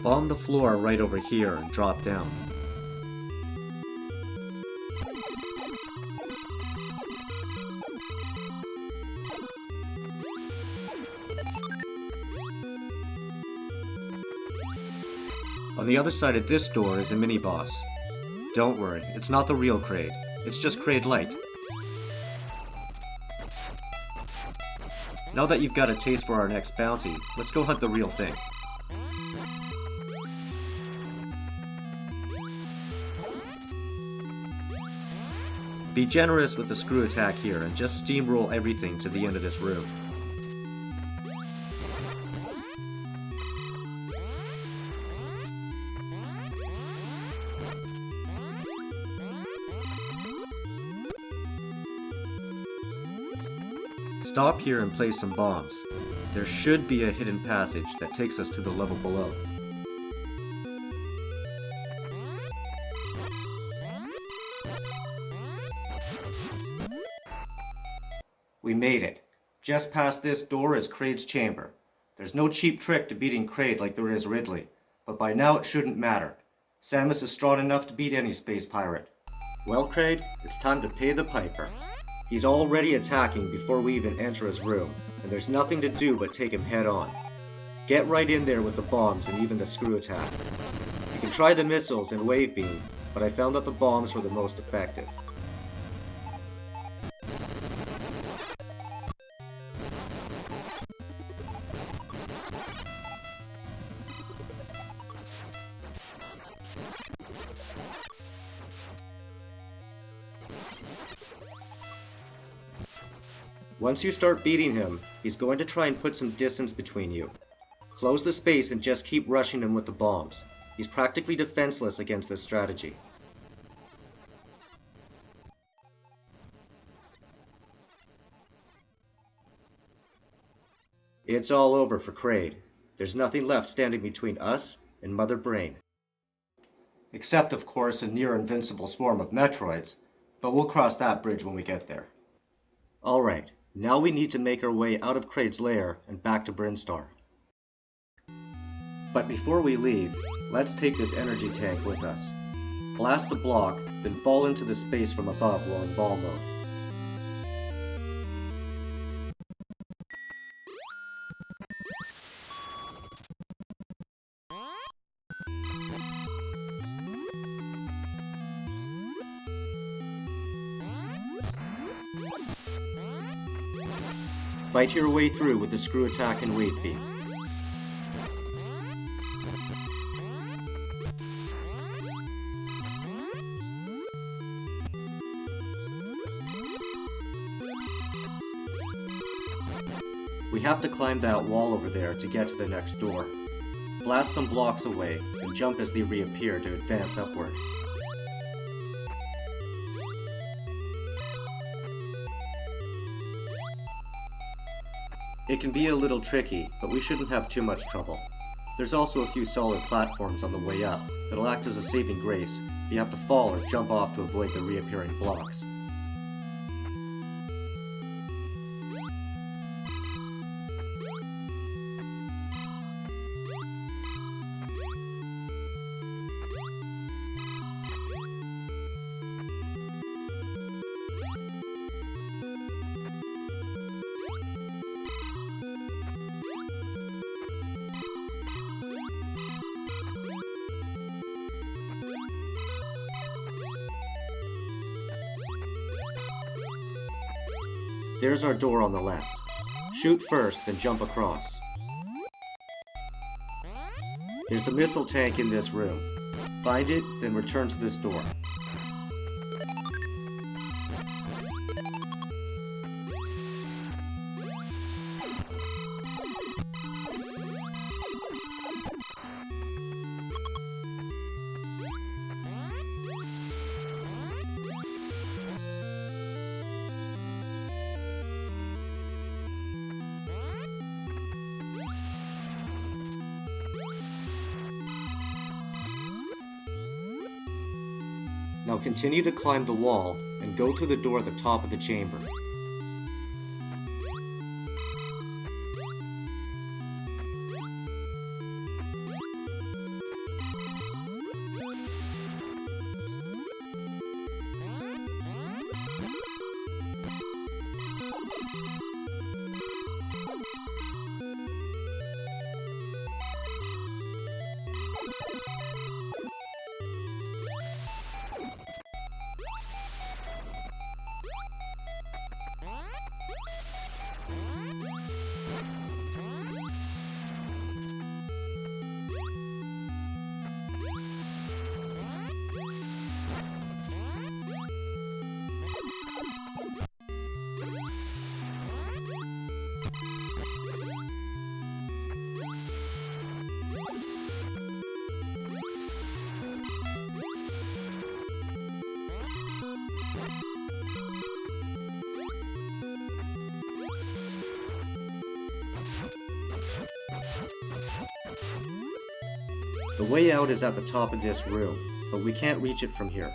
Bomb the floor right over here and drop down. On the other side of this door is a mini-boss. Don't worry, it's not the real Kraid. It's just Kraid Light. Now that you've got a taste for our next bounty, let's go hunt the real thing. Be generous with the screw attack here and just steamroll everything to the end of this room. Stop here and place some bombs. There should be a hidden passage that takes us to the level below. We made it. Just past this door is Kraid's chamber. There's no cheap trick to beating Kraid like there is Ridley, but by now it shouldn't matter. Samus is strong enough to beat any space pirate. Well, Kraid, it's time to pay the piper. He's already attacking before we even enter his room, and there's nothing to do but take him head on. Get right in there with the bombs and even the screw attack. You can try the missiles and wave beam, but I found that the bombs were the most effective. Once you start beating him, he's going to try and put some distance between you. Close the space and just keep rushing him with the bombs. He's practically defenseless against this strategy. It's all over for Kraid. There's nothing left standing between us and Mother Brain. Except, of course, a near-invincible swarm of Metroids, but we'll cross that bridge when we get there. Alright, now we need to make our way out of Kraid's lair and back to Brinstar. But before we leave, let's take this energy tank with us. Blast the block, then fall into the space from above while in ball mode. Fight your way through with the screw attack and wave beam. We have to climb that wall over there to get to the next door. Blast some blocks away, and jump as they reappear to advance upward. It can be a little tricky, but we shouldn't have too much trouble. There's also a few solid platforms on the way up that'll act as a saving grace if you have to fall or jump off to avoid the reappearing blocks. There's our door on the left. Shoot first, then jump across. There's a missile tank in this room. Find it, then return to this door. Now continue to climb the wall and go through the door at the top of the chamber. The way out is at the top of this room, but we can't reach it from here.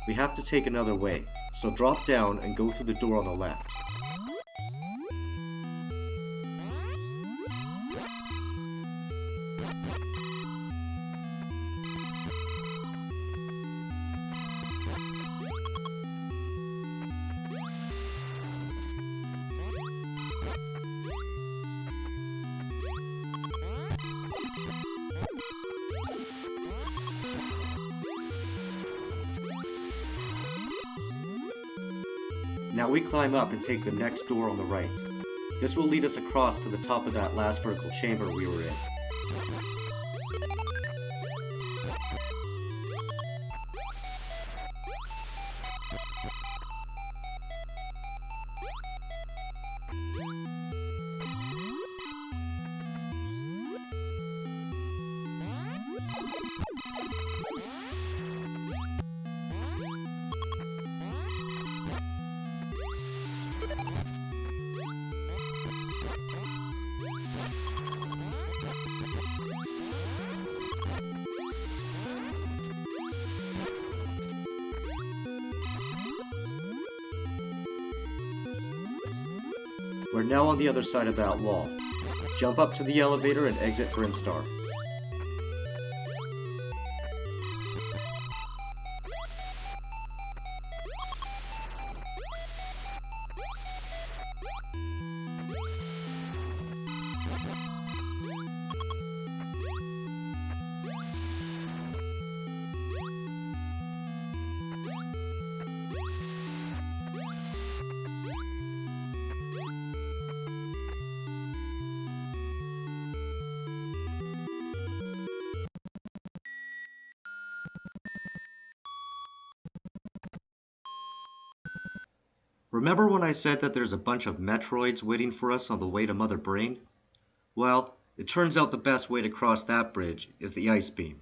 We have to take another way, so drop down and go through the door on the left. Now we climb up and take the next door on the right. This will lead us across to the top of that last vertical chamber we were in. We're now on the other side of that wall. Jump up to the elevator and exit Brinstar. Remember when I said that there's a bunch of Metroids waiting for us on the way to Mother Brain? Well, it turns out the best way to cross that bridge is the ice beam.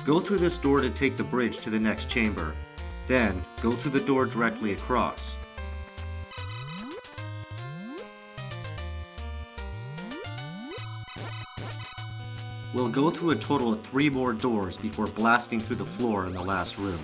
Go through this door to take the bridge to the next chamber. Then, go through the door directly across. We'll go through a total of 3 more doors before blasting through the floor in the last room.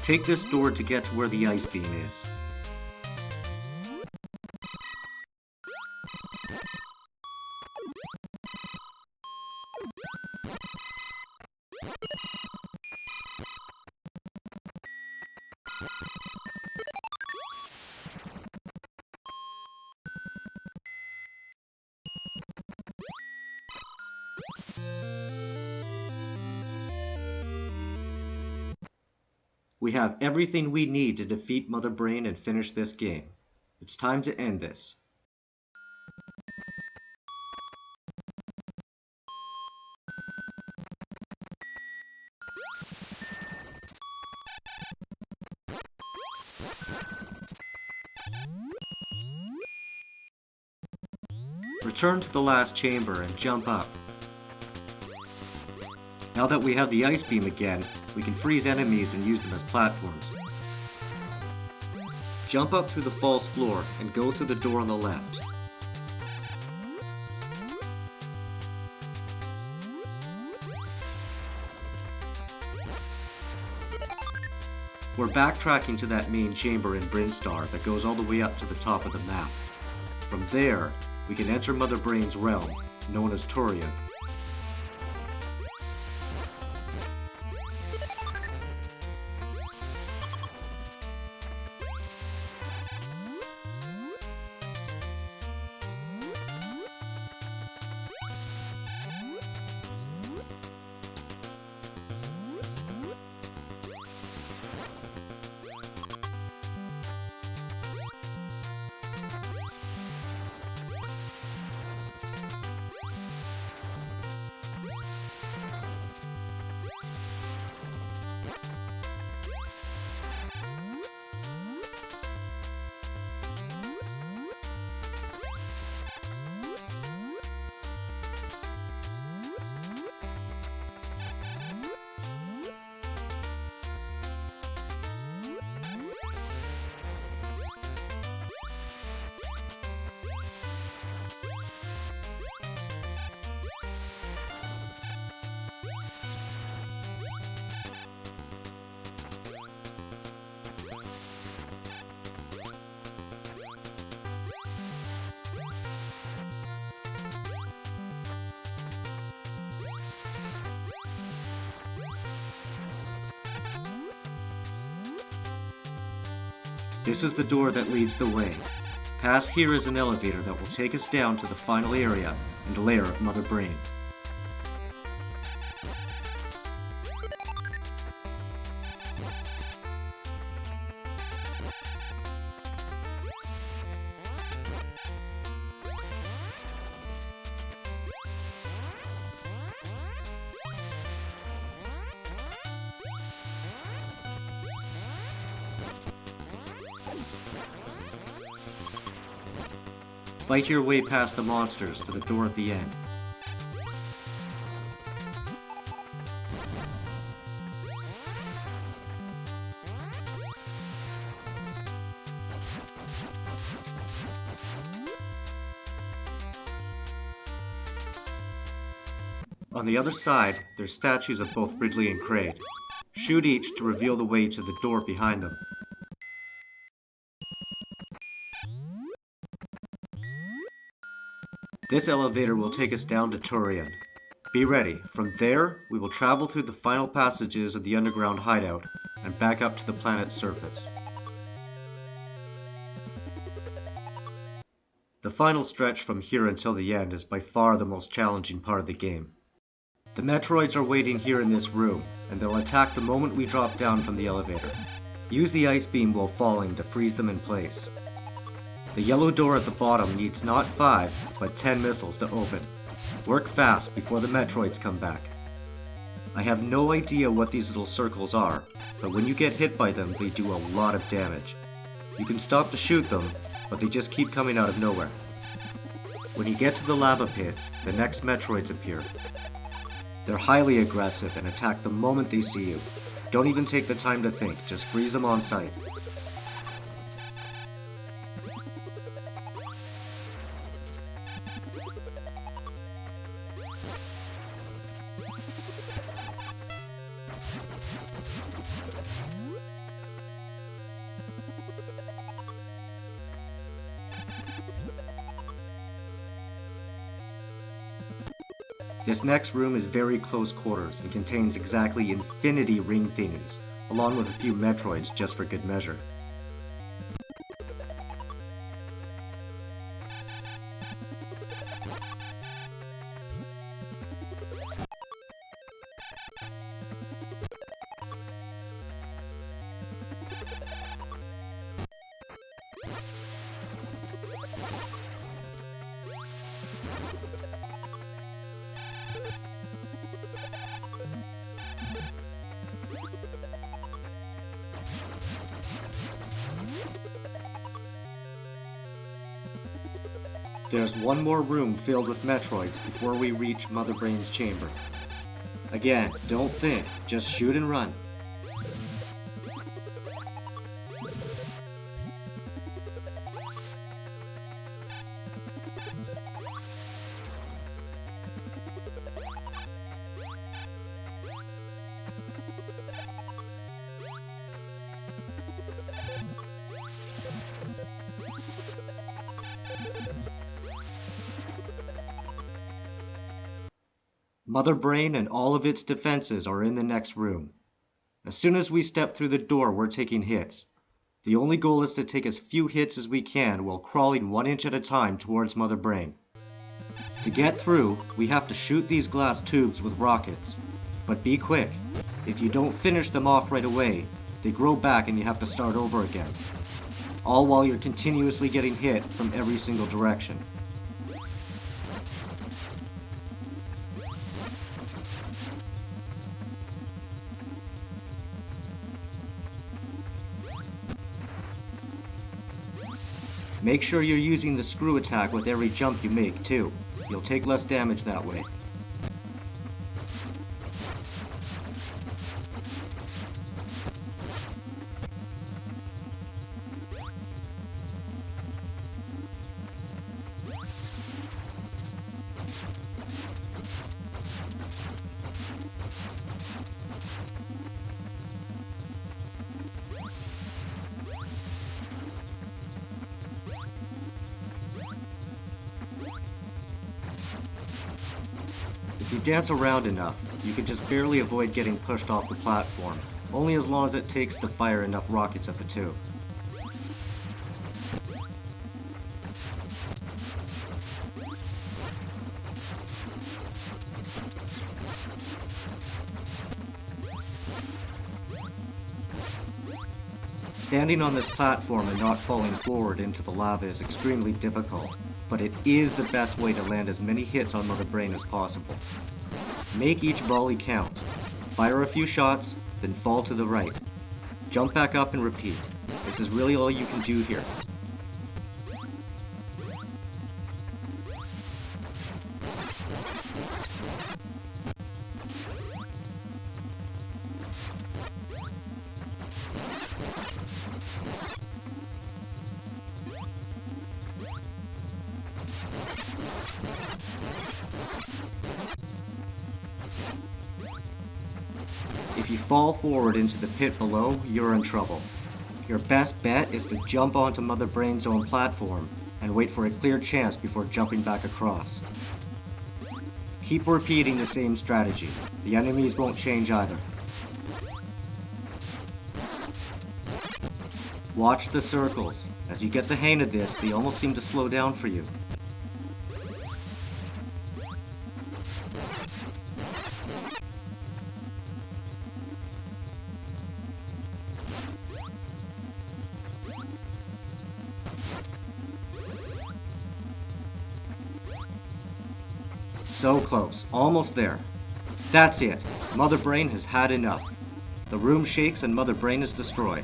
Take this door to get to where the ice beam is. We have everything we need to defeat Mother Brain and finish this game. It's time to end this. Return to the last chamber and jump up. Now that we have the ice beam again, we can freeze enemies and use them as platforms. Jump up through the false floor and go through the door on the left. We're backtracking to that main chamber in Brinstar that goes all the way up to the top of the map. From there, we can enter Mother Brain's realm, known as Torian. This is the door that leads the way. Past here is an elevator that will take us down to the final area and lair of Mother Brain. Fight your way past the monsters to the door at the end. On the other side, there's statues of both Ridley and Kraid. Shoot each to reveal the way to the door behind them. This elevator will take us down to Torian. Be ready. From there, we will travel through the final passages of the underground hideout and back up to the planet's surface. The final stretch from here until the end is by far the most challenging part of the game. The Metroids are waiting here in this room, and they'll attack the moment we drop down from the elevator. Use the ice beam while falling to freeze them in place. The yellow door at the bottom needs not 5, but 10 missiles to open. Work fast before the Metroids come back. I have no idea what these little circles are, but when you get hit by them, they do a lot of damage. You can stop to shoot them, but they just keep coming out of nowhere. When you get to the lava pits, the next Metroids appear. They're highly aggressive and attack the moment they see you. Don't even take the time to think, just freeze them on sight. This next room is very close quarters and contains exactly infinity ring thingies, along with a few Metroids just for good measure. There's one more room filled with Metroids before we reach Mother Brain's chamber. Again, don't think, just shoot and run. Mother Brain and all of its defenses are in the next room. As soon as we step through the door, we're taking hits. The only goal is to take as few hits as we can while crawling 1 inch at a time towards Mother Brain. To get through, we have to shoot these glass tubes with rockets. But be quick. If you don't finish them off right away, they grow back and you have to start over again. All while you're continuously getting hit from every single direction. Make sure you're using the screw attack with every jump you make, too. You'll take less damage that way. If you dance around enough, you can just barely avoid getting pushed off the platform, only as long as it takes to fire enough rockets at the tube. Standing on this platform and not falling forward into the lava is extremely difficult, but it is the best way to land as many hits on Mother Brain as possible. Make each volley count. Fire a few shots, then fall to the right. Jump back up and repeat. This is really all you can do here. If you fall forward into the pit below, you're in trouble. Your best bet is to jump onto Mother Brain's own platform and wait for a clear chance before jumping back across. Keep repeating the same strategy. The enemies won't change either. Watch the circles. As you get the hang of this, they almost seem to slow down for you. So close, almost there. That's it. Mother Brain has had enough. The room shakes and Mother Brain is destroyed.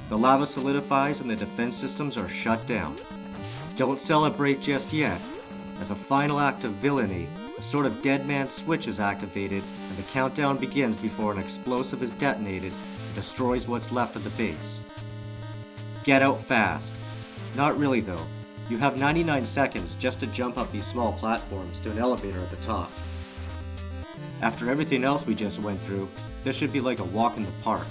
The lava solidifies and the defense systems are shut down. Don't celebrate just yet. As a final act of villainy, a sort of dead man switch is activated and the countdown begins before an explosive is detonated and destroys what's left of the base. Get out fast. Not really though. You have 99 seconds just to jump up these small platforms to an elevator at the top. After everything else we just went through, this should be like a walk in the park.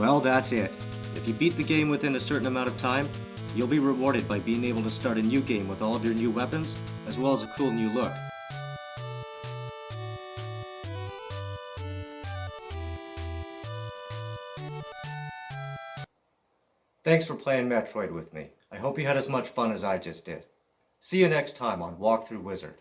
Well, that's it. If you beat the game within a certain amount of time, you'll be rewarded by being able to start a new game with all of your new weapons, as well as a cool new look. Thanks for playing Metroid with me. I hope you had as much fun as I just did. See you next time on Walkthrough Wizard.